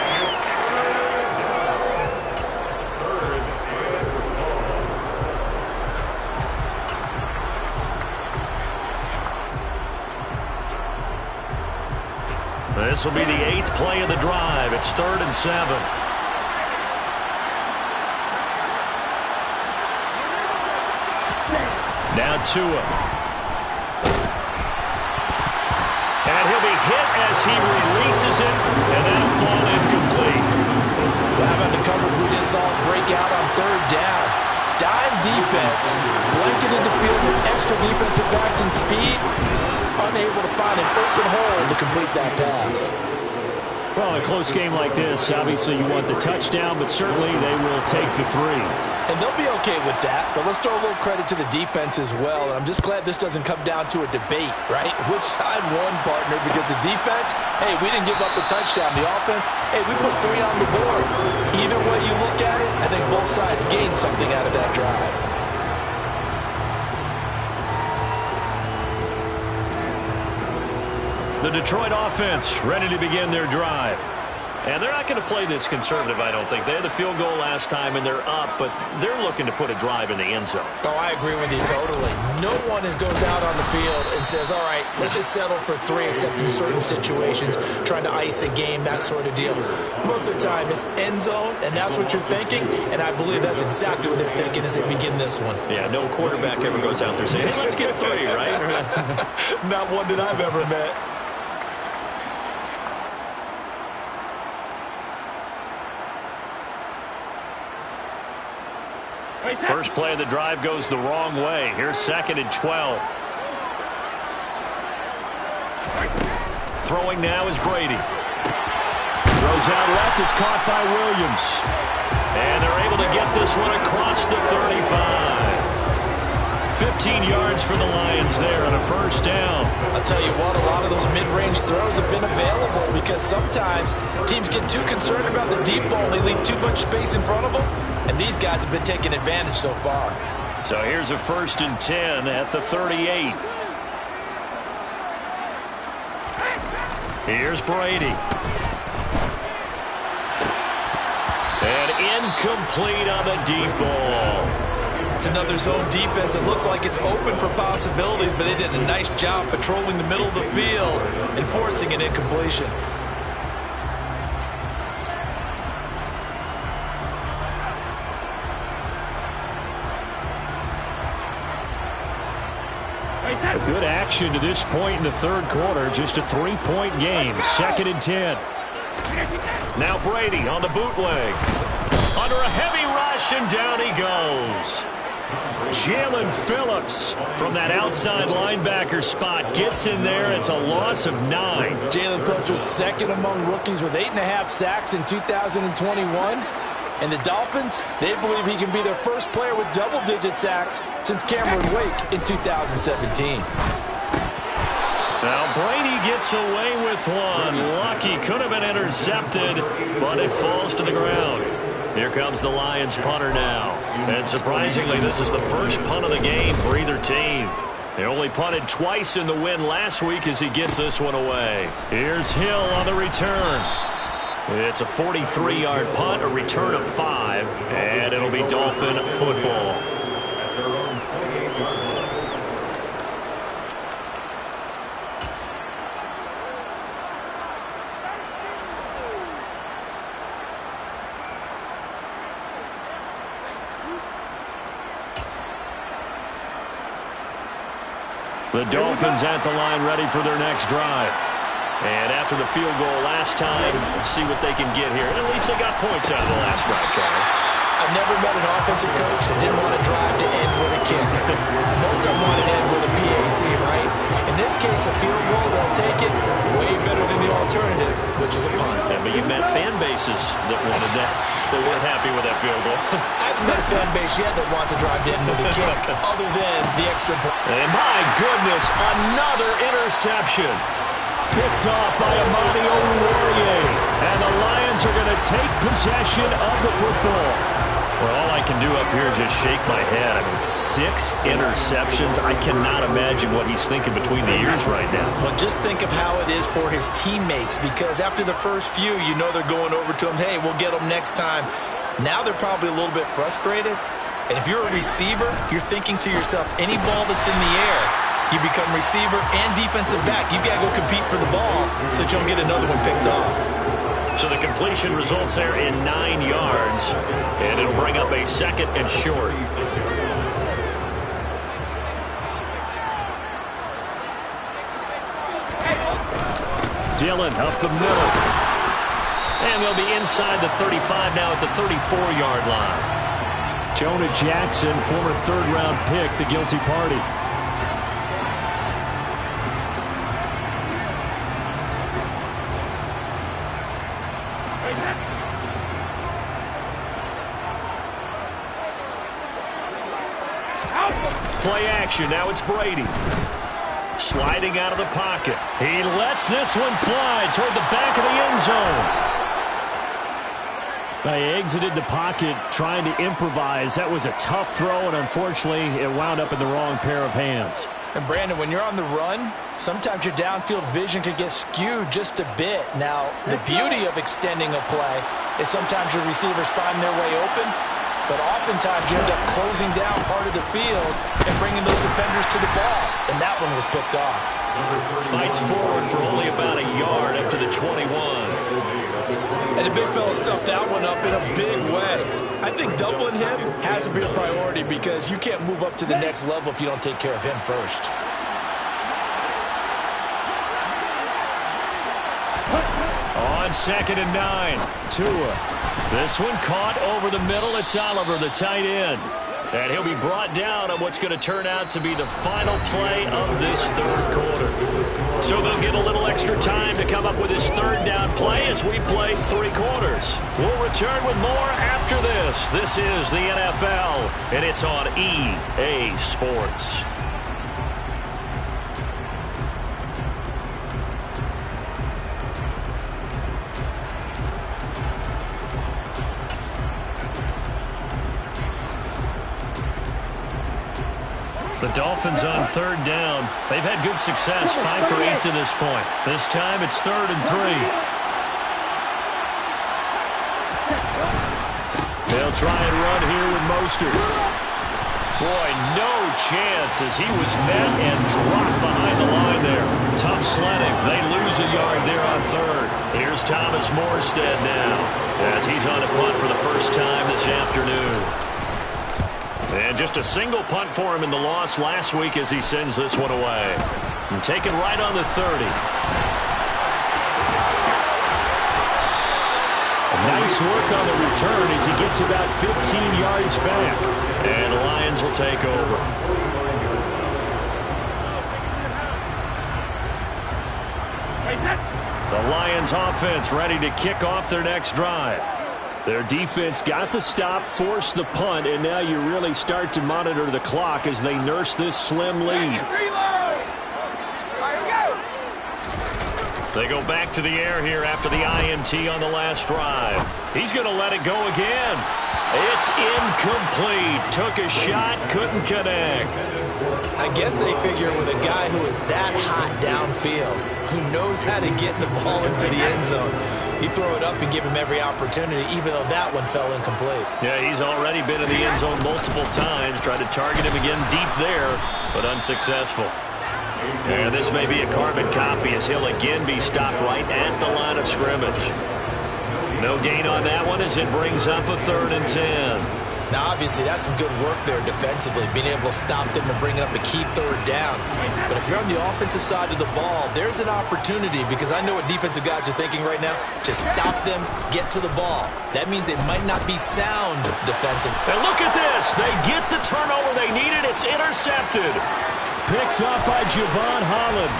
This will be the 8th play of the drive. It's 3rd and 7. Now Tua. And he'll be hit as he releases it, and that'll fall incomplete. Well, how about the coverage we just saw break out on 3rd down? Dime defense, blanketed the field with extra defensive backs and speed, unable to find an open hole to complete that pass. Well, in a close game like this, obviously you want the touchdown, but certainly they will take the 3. And they'll be okay with that, but let's throw a little credit to the defense as well. And I'm just glad this doesn't come down to a debate, right? Which side won, partner? Because the defense, hey, we didn't give up a touchdown. The offense, hey, we put 3 on the board. Either way you look at it, I think both sides gained something out of that drive. The Detroit offense ready to begin their drive. And they're not going to play this conservative, I don't think. They had the field goal last time, and they're up, but they're looking to put a drive in the end zone. Oh, I agree with you totally. No one goes out on the field and says, all right, let's just settle for 3, except in certain situations, trying to ice a game, that sort of deal. Most of the time, it's end zone, and that's what you're thinking, and I believe that's exactly what they're thinking as they begin this one. Yeah, no quarterback ever goes out there saying, hey, let's get 3, right? Not one that I've ever met. First play of the drive goes the wrong way. Here's 2nd and 12. Throwing now is Brady. Throws out left. It's caught by Williams. And they're able to get this one across the 35. 15 yards for the Lions there on a first down. I'll tell you what, a lot of those mid-range throws have been available because sometimes teams get too concerned about the deep ball and they leave too much space in front of them. And these guys have been taking advantage so far. So here's a 1st and 10 at the 38. Here's Brady. And incomplete on the deep ball. It's another zone defense. It looks like it's open for possibilities, but they did a nice job patrolling the middle of the field and forcing an incompletion. A good action to this point in the 3rd quarter. Just a 3-point game. 2nd and 10. Now Brady on the bootleg. Under a heavy rush, and down he goes. Jalen Phillips from that outside linebacker spot gets in there. It's a loss of 9. Jalen Phillips was second among rookies with 8.5 sacks in 2021. And the Dolphins, they believe he can be their first player with double-digit sacks since Cameron Wake in 2017. Now Brady gets away with one. Lucky, could have been intercepted, but it falls to the ground. Here comes the Lions punter now. And surprisingly, this is the first punt of the game for either team. They only punted twice in the win last week as he gets this one away. Here's Hill on the return. It's a 43-yard punt, a return of 5, and it'll be Dolphin football. The Dolphins at the line ready for their next drive. And after the field goal last time, see what they can get here. And at least they got points out of the last drive, Charles. I've never met an offensive coach that didn't want to drive to end with a kick. Most of them want to end with a PAT, right? In this case, a field goal, they'll take it way better than the alternative, which is a punt. Yeah, but you met fan bases that wanted that. They weren't happy with that field goal. I haven't met a fan base yet that wants to drive to end with a kick, other than the extra point. And my goodness, another interception. Picked off by Amani Oruwariye. And the Lions are going to take possession of the football. Well, all I can do up here is just shake my head. I mean, 6 interceptions. I cannot imagine what he's thinking between the ears right now. Well, just think of how it is for his teammates, because after the first few, you know they're going over to him, hey, we'll get them next time. Now they're probably a little bit frustrated. And if you're a receiver, you're thinking to yourself, any ball that's in the air, you become receiver and defensive back. You've got to go compete for the ball so that you don't get another one picked off. So the completion results there in 9 yards, and it'll bring up a 2nd and short. Dillon up the middle. And they'll be inside the 35 now at the 34-yard line. Jonah Jackson, former 3rd-round pick, the guilty party. Play action. Now it's Brady. Sliding out of the pocket. He lets this one fly toward the back of the end zone. They exited the pocket trying to improvise. That was a tough throw, and unfortunately, it wound up in the wrong pair of hands. And Brandon, when you're on the run, sometimes your downfield vision could get skewed just a bit. Now, the beauty of extending a play is sometimes your receivers find their way open, but oftentimes you end up closing down part of the field and bringing those defenders to the ball, and that one was picked off. Fights forward for only about a yard up to the 21. And the big fella stuffed that one up in a big way. I think doubling him has to be a priority because you can't move up to the next level if you don't take care of him first. On 2nd and 9, Tua. This one caught over the middle. It's Oliver, the tight end. And he'll be brought down on what's going to turn out to be the final play of this 3rd quarter. So they'll get a little extra time to come up with his 3rd down play as we play 3 quarters. We'll return with more after this. This is the NFL, and it's on EA Sports. The Dolphins on 3rd down. They've had good success, 5 for 8 to this point. This time it's 3rd and 3. They'll try and run here with Mostert. Boy, no chance as he was met and dropped behind the line there. Tough sledding. They lose a yard there on 3rd. Here's Thomas Morstead now as he's on a punt for the first time this afternoon. And just a single punt for him in the loss last week as he sends this one away. And taken right on the 30. Nice work on the return as he gets about 15 yards back. And the Lions will take over. The Lions offense ready to kick off their next drive. Their defense got the stop, forced the punt, and now you really start to monitor the clock as they nurse this slim lead. They go back to the air here after the INT on the last drive. He's going to let it go again. It's incomplete. Took a shot, couldn't connect. I guess they figure with a guy who is that hot downfield, who knows how to get the ball into the end zone, you throw it up and give him every opportunity, even though that one fell incomplete. Yeah, he's already been in the end zone multiple times. Tried to target him again deep there, but unsuccessful. And this may be a carbon copy as he'll again be stopped right at the line of scrimmage. No gain on that one as it brings up a 3rd and 10. Now, obviously, that's some good work there defensively, being able to stop them and bring up a key 3rd down. But if you're on the offensive side of the ball, there's an opportunity, because I know what defensive guys are thinking right now. Just stop them, get to the ball. That means they might not be sound defensive. And look at this. They get the turnover they needed. It's intercepted. Picked up by Javon Holland.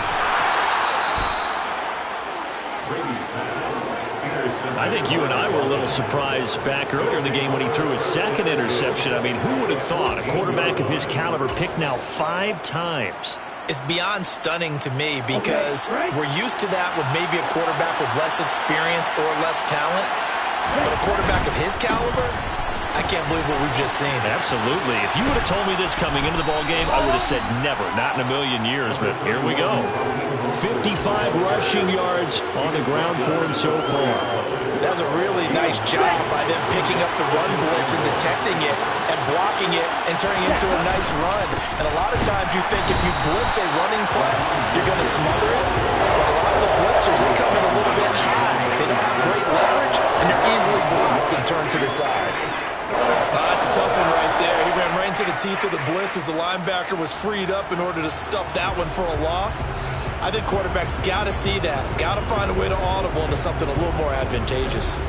I think you and I were a little surprised back earlier in the game when he threw his 2nd interception. I mean, who would have thought a quarterback of his caliber picked now 5 times? It's beyond stunning to me, because we're used to that with maybe a quarterback with less experience or less talent. But a quarterback of his caliber, I can't believe what we've just seen. Absolutely. If you would have told me this coming into the ballgame, I would have said never, not in a million years, but here we go. 55 rushing yards on the ground for him so far. That was a really nice job by them picking up the run blitz and detecting it and blocking it and turning it into a nice run. And a lot of times you think if you blitz a running play, you're going to smother it. But a lot of the blitzers, they come in a little bit high. They don't have great leverage, and they're easily blocked and turned to the side. That's a tough one right there. He ran right into the teeth of the blitz as the linebacker was freed up in order to stuff that one for a loss. I think quarterbacks got to see that. Got to find a way to audible into something a little more advantageous.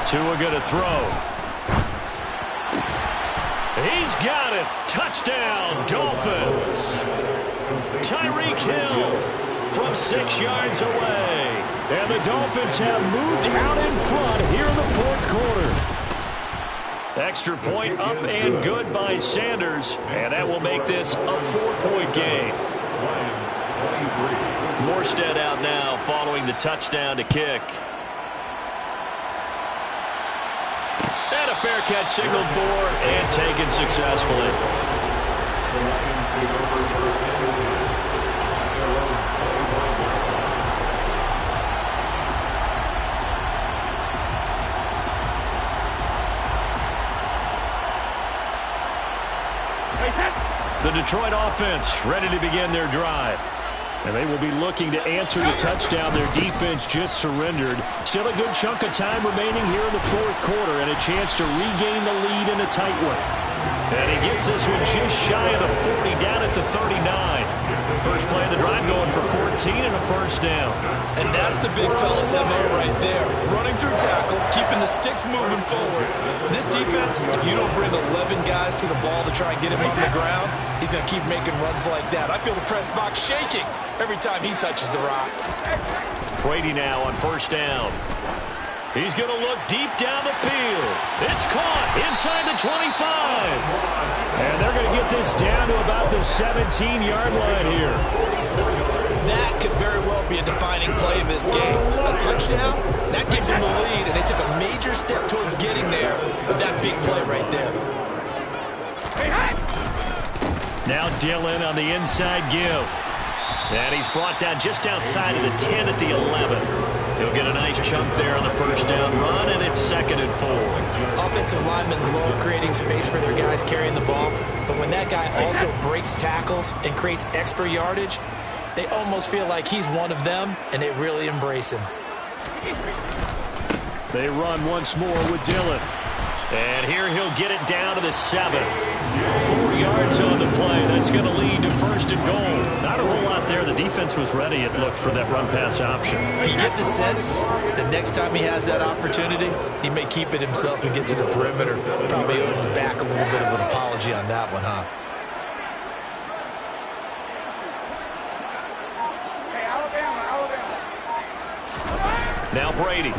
Tua going to throw. He's got it. Touchdown, Dolphins. Tyreek Hill from 6 yards away. And the Dolphins have moved out in front here in the 4th quarter. Extra point up and good by Sanders. And that will make this a 4-point game. Morstead out now following the touchdown to kick. And a fair catch signaled for and taken successfully. The Detroit offense ready to begin their drive. And they will be looking to answer the touchdown their defense just surrendered. Still a good chunk of time remaining here in the 4th quarter and a chance to regain the lead in a tight one. And he gets this one just shy of the 40, down at the 39. First play of the drive going for 14 and a first down. And that's the big fella's MO right there. Running through tackles, keeping the sticks moving forward. This defense, if you don't bring 11 guys to the ball to try and get him on the ground, he's going to keep making runs like that. I feel the press box shaking every time he touches the rock. Brady now on first down. He's going to look deep down the field. It's caught inside the 25. And they're going to get this down to about the 17-yard line here. That could very well be a defining play in this game. A touchdown, that gives them the lead, and they took a major step towards getting there with that big play right there. Now Dillon on the inside give. And he's brought down just outside of the 10 at the 11. He'll get a nice chunk there on the first down run, and it's 2nd and 4. Offensive linemen love creating space for their guys carrying the ball, but when that guy also breaks tackles and creates extra yardage, they almost feel like he's one of them, and they really embrace him. They run once more with Dillon. And here he'll get it down to the 7. 4 yards on the play. That's going to lead to 1st and goal. Not a whole lot there. The defense was ready, it looked, for that run-pass option. You get the sense that next time he has that opportunity, he may keep it himself and get to the perimeter. Probably owes his back a little bit of an apology on that one, huh? Now Brady.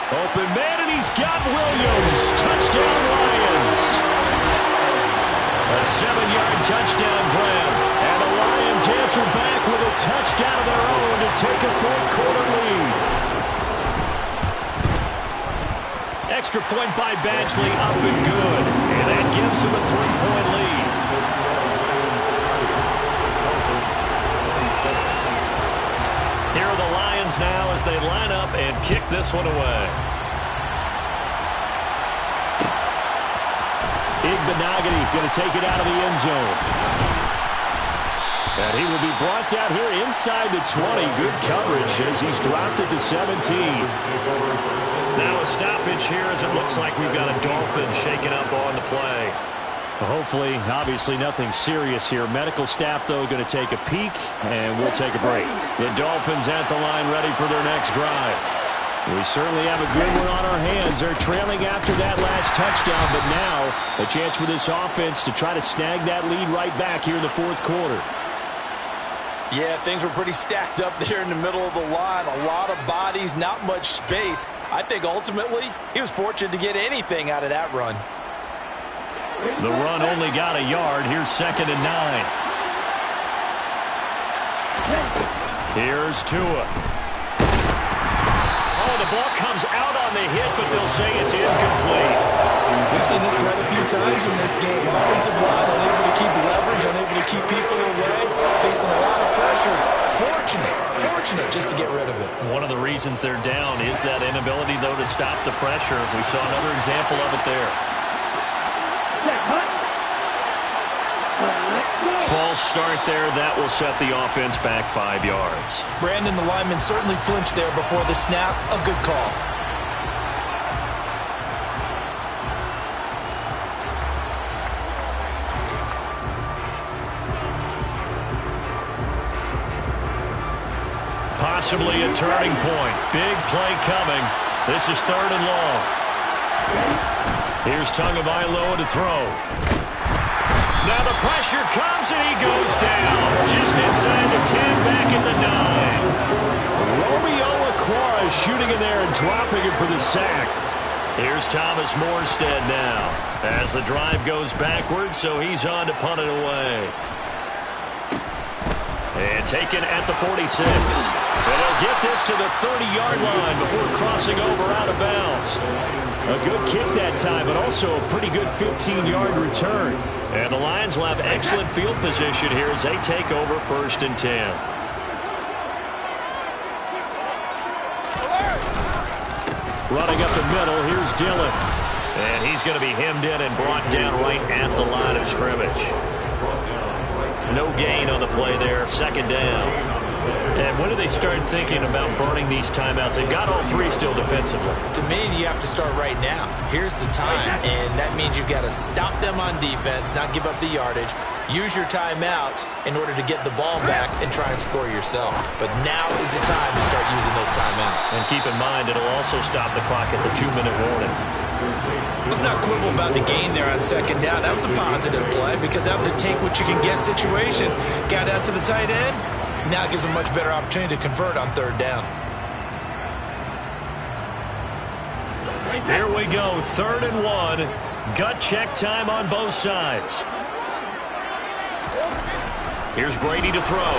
Open man, and he's got Williams. Touchdown, Lions. A 7-yard touchdown grab. And the Lions answer back with a touchdown of their own to take a 4th-quarter lead. Extra point by Badgley, up and good. And that gives them a 3-point lead. Here are the Lions now as they line up and kick this one away. Igbenogany going to take it out of the end zone. And he will be brought down here inside the 20. Good coverage as he's dropped at the 17. Now a stoppage here as it looks like we've got a Dolphin shaking up on the play. Hopefully, obviously nothing serious here. Medical staff, though, going to take a peek, and we'll take a break. The Dolphins at the line ready for their next drive. We certainly have a good one on our hands. They're trailing after that last touchdown, but now a chance for this offense to try to snag that lead right back here in the 4th quarter. Yeah, things were pretty stacked up there in the middle of the line. A lot of bodies, not much space. I think ultimately he was fortunate to get anything out of that run. The run only got a yard. Here's 2nd and 9. Here's Tua. Oh, the ball comes out on the hit, but they'll say it's incomplete. We've seen this quite a few times in this game. Offensive line unable to keep leverage, unable to keep people away, facing a lot of pressure. Fortunate just to get rid of it. One of the reasons they're down is that inability, though, to stop the pressure. We saw another example of it there. False start there. That will set the offense back 5 yards. Brandon, the lineman certainly flinched there before the snap. A good call. Possibly a turning point. Big play coming. This is 3rd and long. Here's Tagovailoa to throw. Now the pressure comes and he goes down. Just inside the 10, back at the 9. Romeo Okwara is shooting in there and dropping him for the sack. Here's Thomas Morstead now. As the drive goes backwards, so he's on to punt it away. And taken at the 46. And he'll get this to the 30-yard line before crossing over out of bounds. A good kick that time, but also a pretty good 15-yard return. And the Lions will have excellent field position here as they take over 1st and 10. Running up the middle, here's Dillon. And he's going to be hemmed in and brought down right at the line of scrimmage. No gain on the play there, 2nd down. And when do they start thinking about burning these timeouts? They've got all 3 still defensively. To me, you have to start right now. Here's the time, and that means you've got to stop them on defense, not give up the yardage, use your timeouts in order to get the ball back and try and score yourself. But now is the time to start using those timeouts. And keep in mind, it'll also stop the clock at the 2-minute warning. Let's not quibble about the gain there on 2nd down. That was a positive play because that was a take-what-you-can-get situation. Got out to the tight end. Now it gives them a much better opportunity to convert on 3rd down. Here we go, 3rd and 1. Gut check time on both sides. Here's Brady to throw.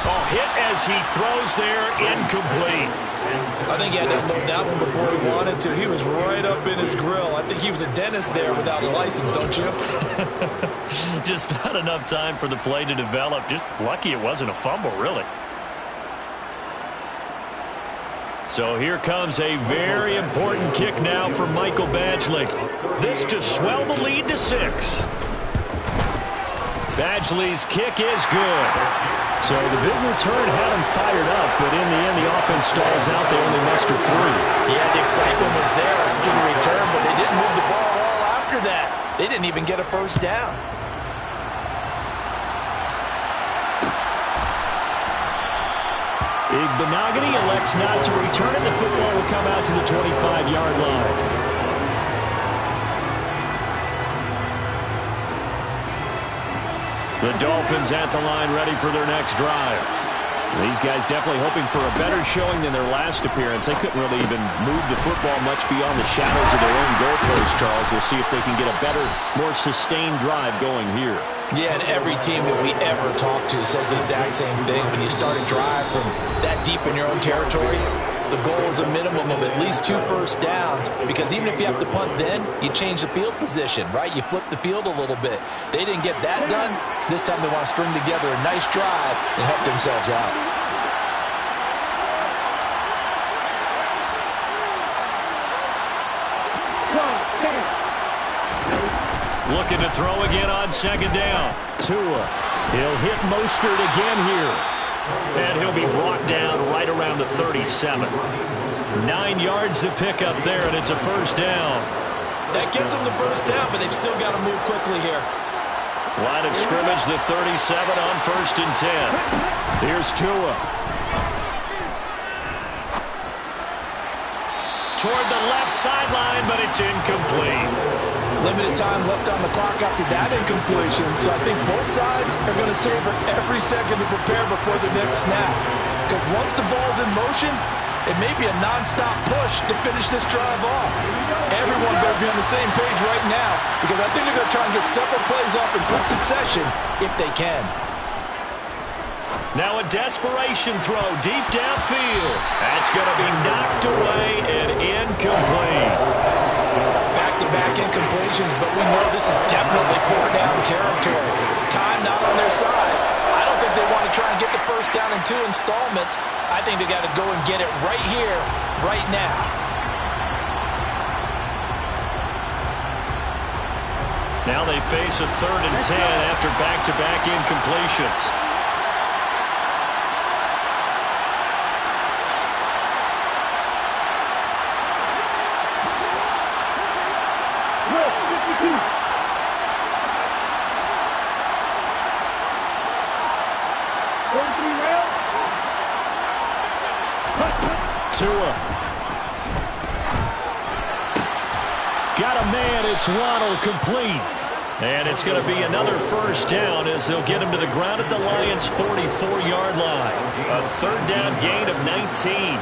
Oh, hit as he throws there, incomplete. I think he had to unload that one before he wanted to. He was right up in his grill. I think he was a dentist there without a license, don't you? Just not enough time for the play to develop. Just lucky it wasn't a fumble, really. So here comes a very important kick now for Michael Badgley. This to swell the lead to 6. Badgley's kick is good. So the big return had him fired up, but in the end, the offense stalls out. They only muster 3. Yeah, the excitement was there after the return, but they didn't move the ball at all after that. They didn't even get a first down. Igbinoghene elects not to return it. The football will come out to the 25-yard line. The Dolphins at the line ready for their next drive. These guys definitely hoping for a better showing than their last appearance. They couldn't really even move the football much beyond the shadows of their own goalpost, Charles. We'll see if they can get a better, more sustained drive going here. Yeah, and every team that we ever talk to says the exact same thing. When you start a drive from that deep in your own territory, the goal is a minimum of at least 2 first downs, because even if you have to punt then, you change the field position, right? You flip the field a little bit. They didn't get that done. This time they want to string together a nice drive and help themselves out. Looking to throw again on second down. Tua. He'll hit Mostert again here. And he'll be brought down right around the 37. 9 yards to pick up there, and it's a first down. That gets them the first down, but they've still got to move quickly here. Line of scrimmage, the 37 on 1st and 10. Here's Tua. Toward the left sideline, but it's incomplete. Limited time left on the clock after that incompletion, so I think both sides are going to savor every second to prepare before the next snap. Because once the ball's in motion, it may be a non-stop push to finish this drive off. Everyone better be on the same page right now, because I think they're going to try and get several plays off in quick succession if they can. Now a desperation throw deep downfield. That's going to be knocked away and incomplete. Back-to-back incompletions, but we know this is definitely 4-down territory. Time not on their side. I don't think they want to try and get the first down in 2 installments. I think they got to go and get it right here, right now. Now they face a 3rd and 10 after back-to-back incompletions. Tua. Got a man. It's Waddle, complete. And it's going to be another first down as they'll get him to the ground at the Lions' 44-yard line. A 3rd down gain of 19.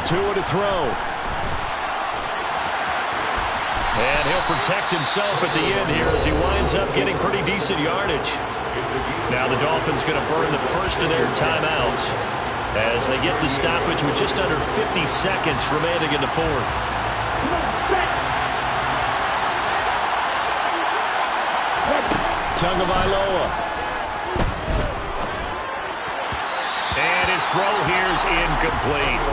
Tua to throw. And he'll protect himself at the end here as he winds up getting pretty decent yardage. Now the Dolphins going to burn the first of their timeouts as they get the stoppage with just under 50 seconds remaining in the 4th. Tagovailoa. And his throw here is incomplete.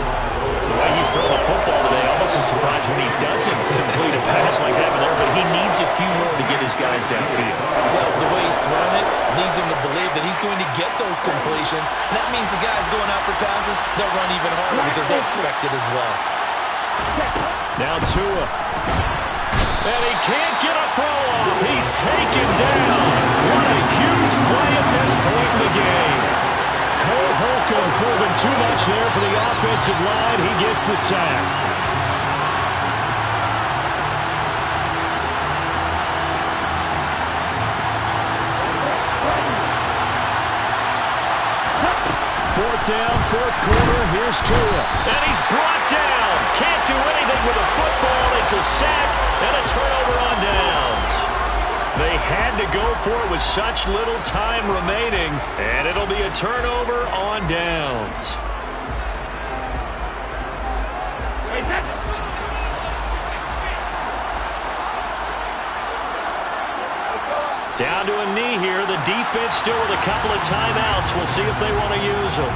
The way he's throwing the football today, almost a surprise when he doesn't complete a pass like that there, but he needs a few more to get his guys downfield. Well, the way he's throwing it leads him to believe that he's going to get those completions. And that means the guys going out for passes, they'll run even harder because they expect it as well. Now Tua. And he can't get a throw off. He's taken down. What a huge play at this point in the game. Cole Holcomb proving too much there for the offensive line. He gets the sack. Fourth down, 4th quarter. Here's Tua. And he's brought down. Can't do anything with a football. It's a sack and a turnover on downs. They had to go for it with such little time remaining, and it'll be a turnover on downs. Down to a knee here. The defense still with a couple of timeouts. We'll see if they want to use them.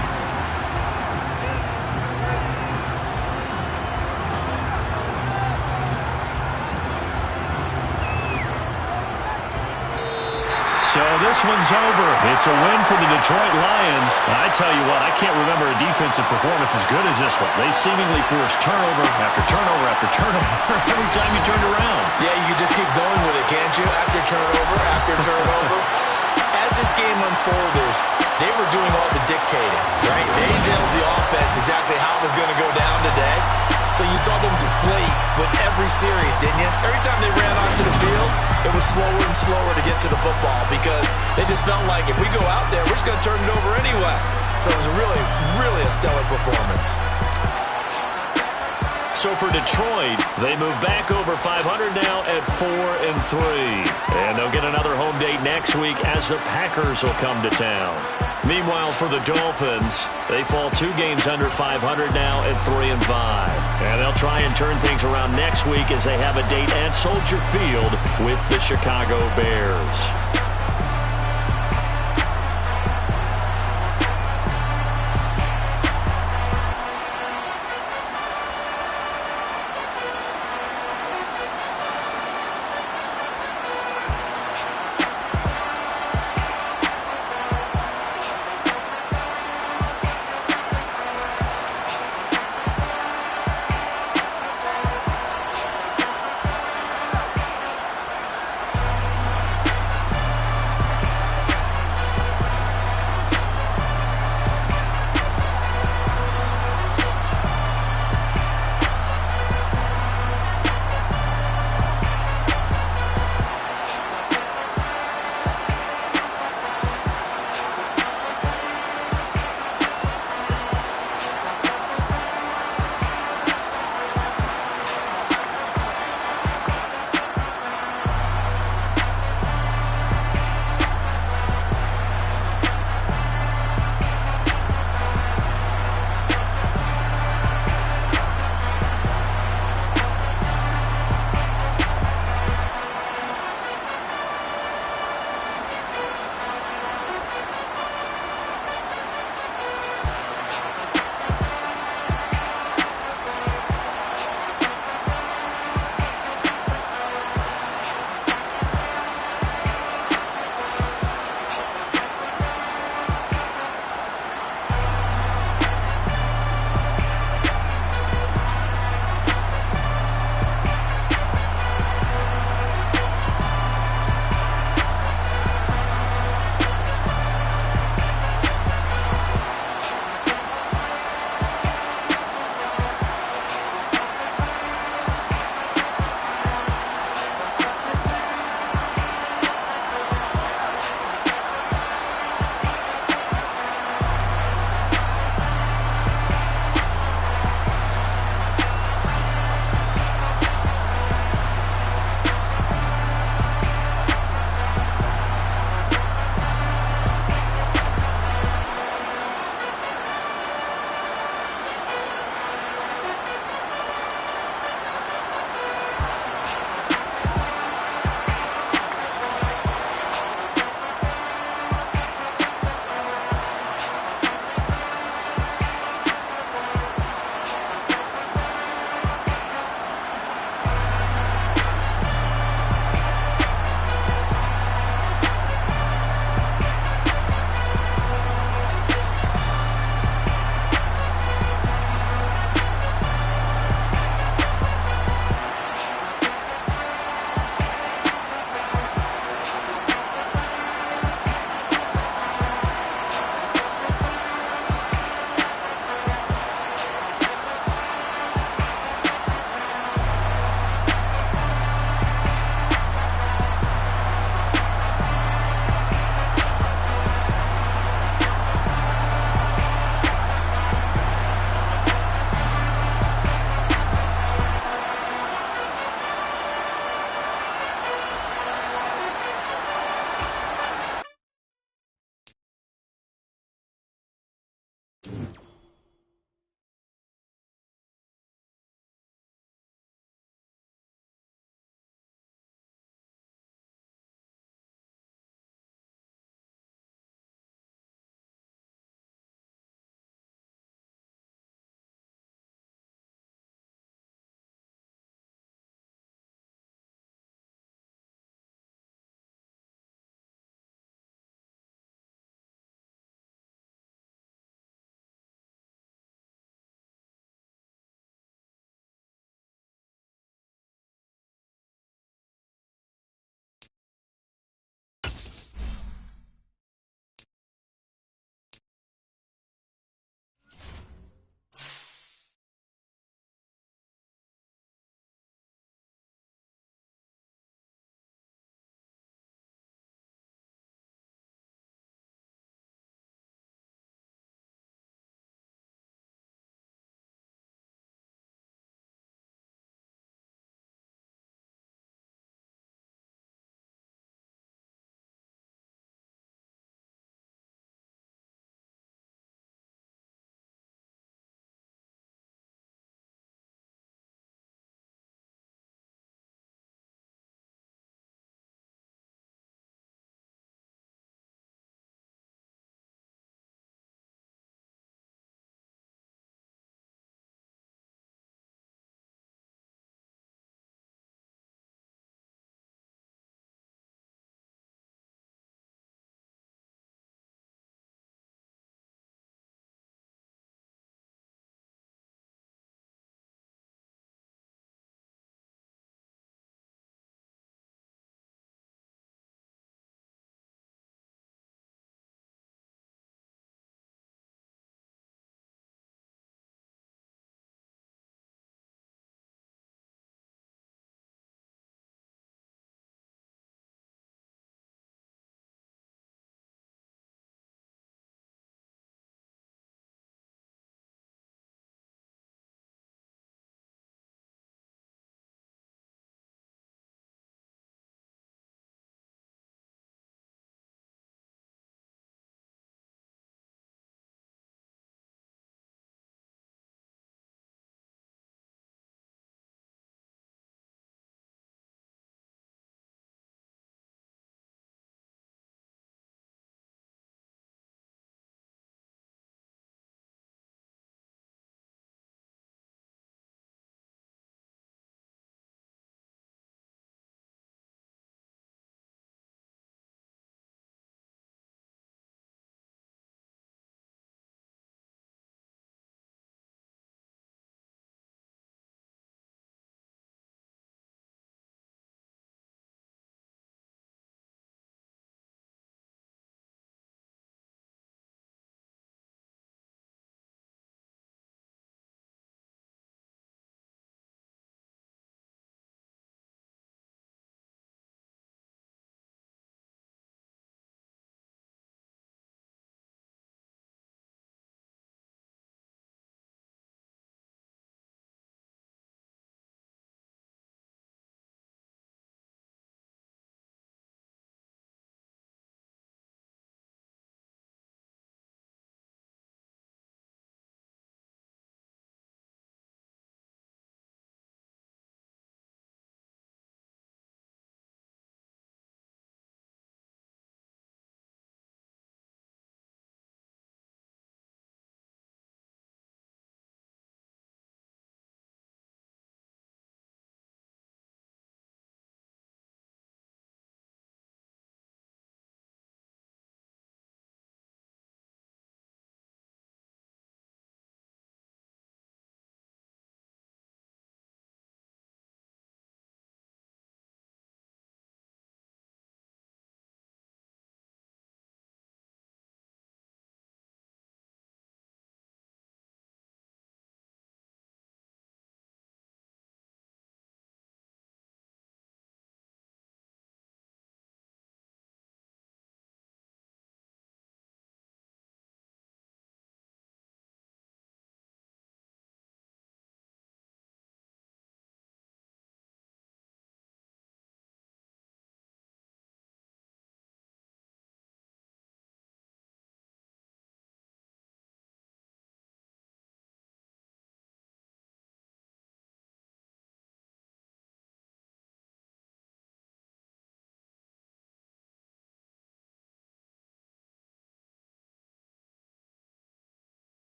So this one's over. It's a win for the Detroit Lions. I tell you what, I can't remember a defensive performance as good as this one. They seemingly forced turnover after turnover after turnover every time you turned around. Yeah, you can just keep going with it, can't you? After turnover. As this game unfolded, they were doing all the dictating, right? They told the offense exactly how it was going to go down today. So you saw them deflate with every series, didn't you? Every time they ran onto the field, it was slower and slower to get to the football because they just felt like if we go out there, we're just going to turn it over anyway. So it was really, really a stellar performance. So for Detroit, they move back over 500 now at 4-3. And they'll get another home date next week as the Packers will come to town. Meanwhile, for the Dolphins, they fall 2 games under 500 now at 3-5. And they'll try and turn things around next week as they have a date at Soldier Field with the Chicago Bears.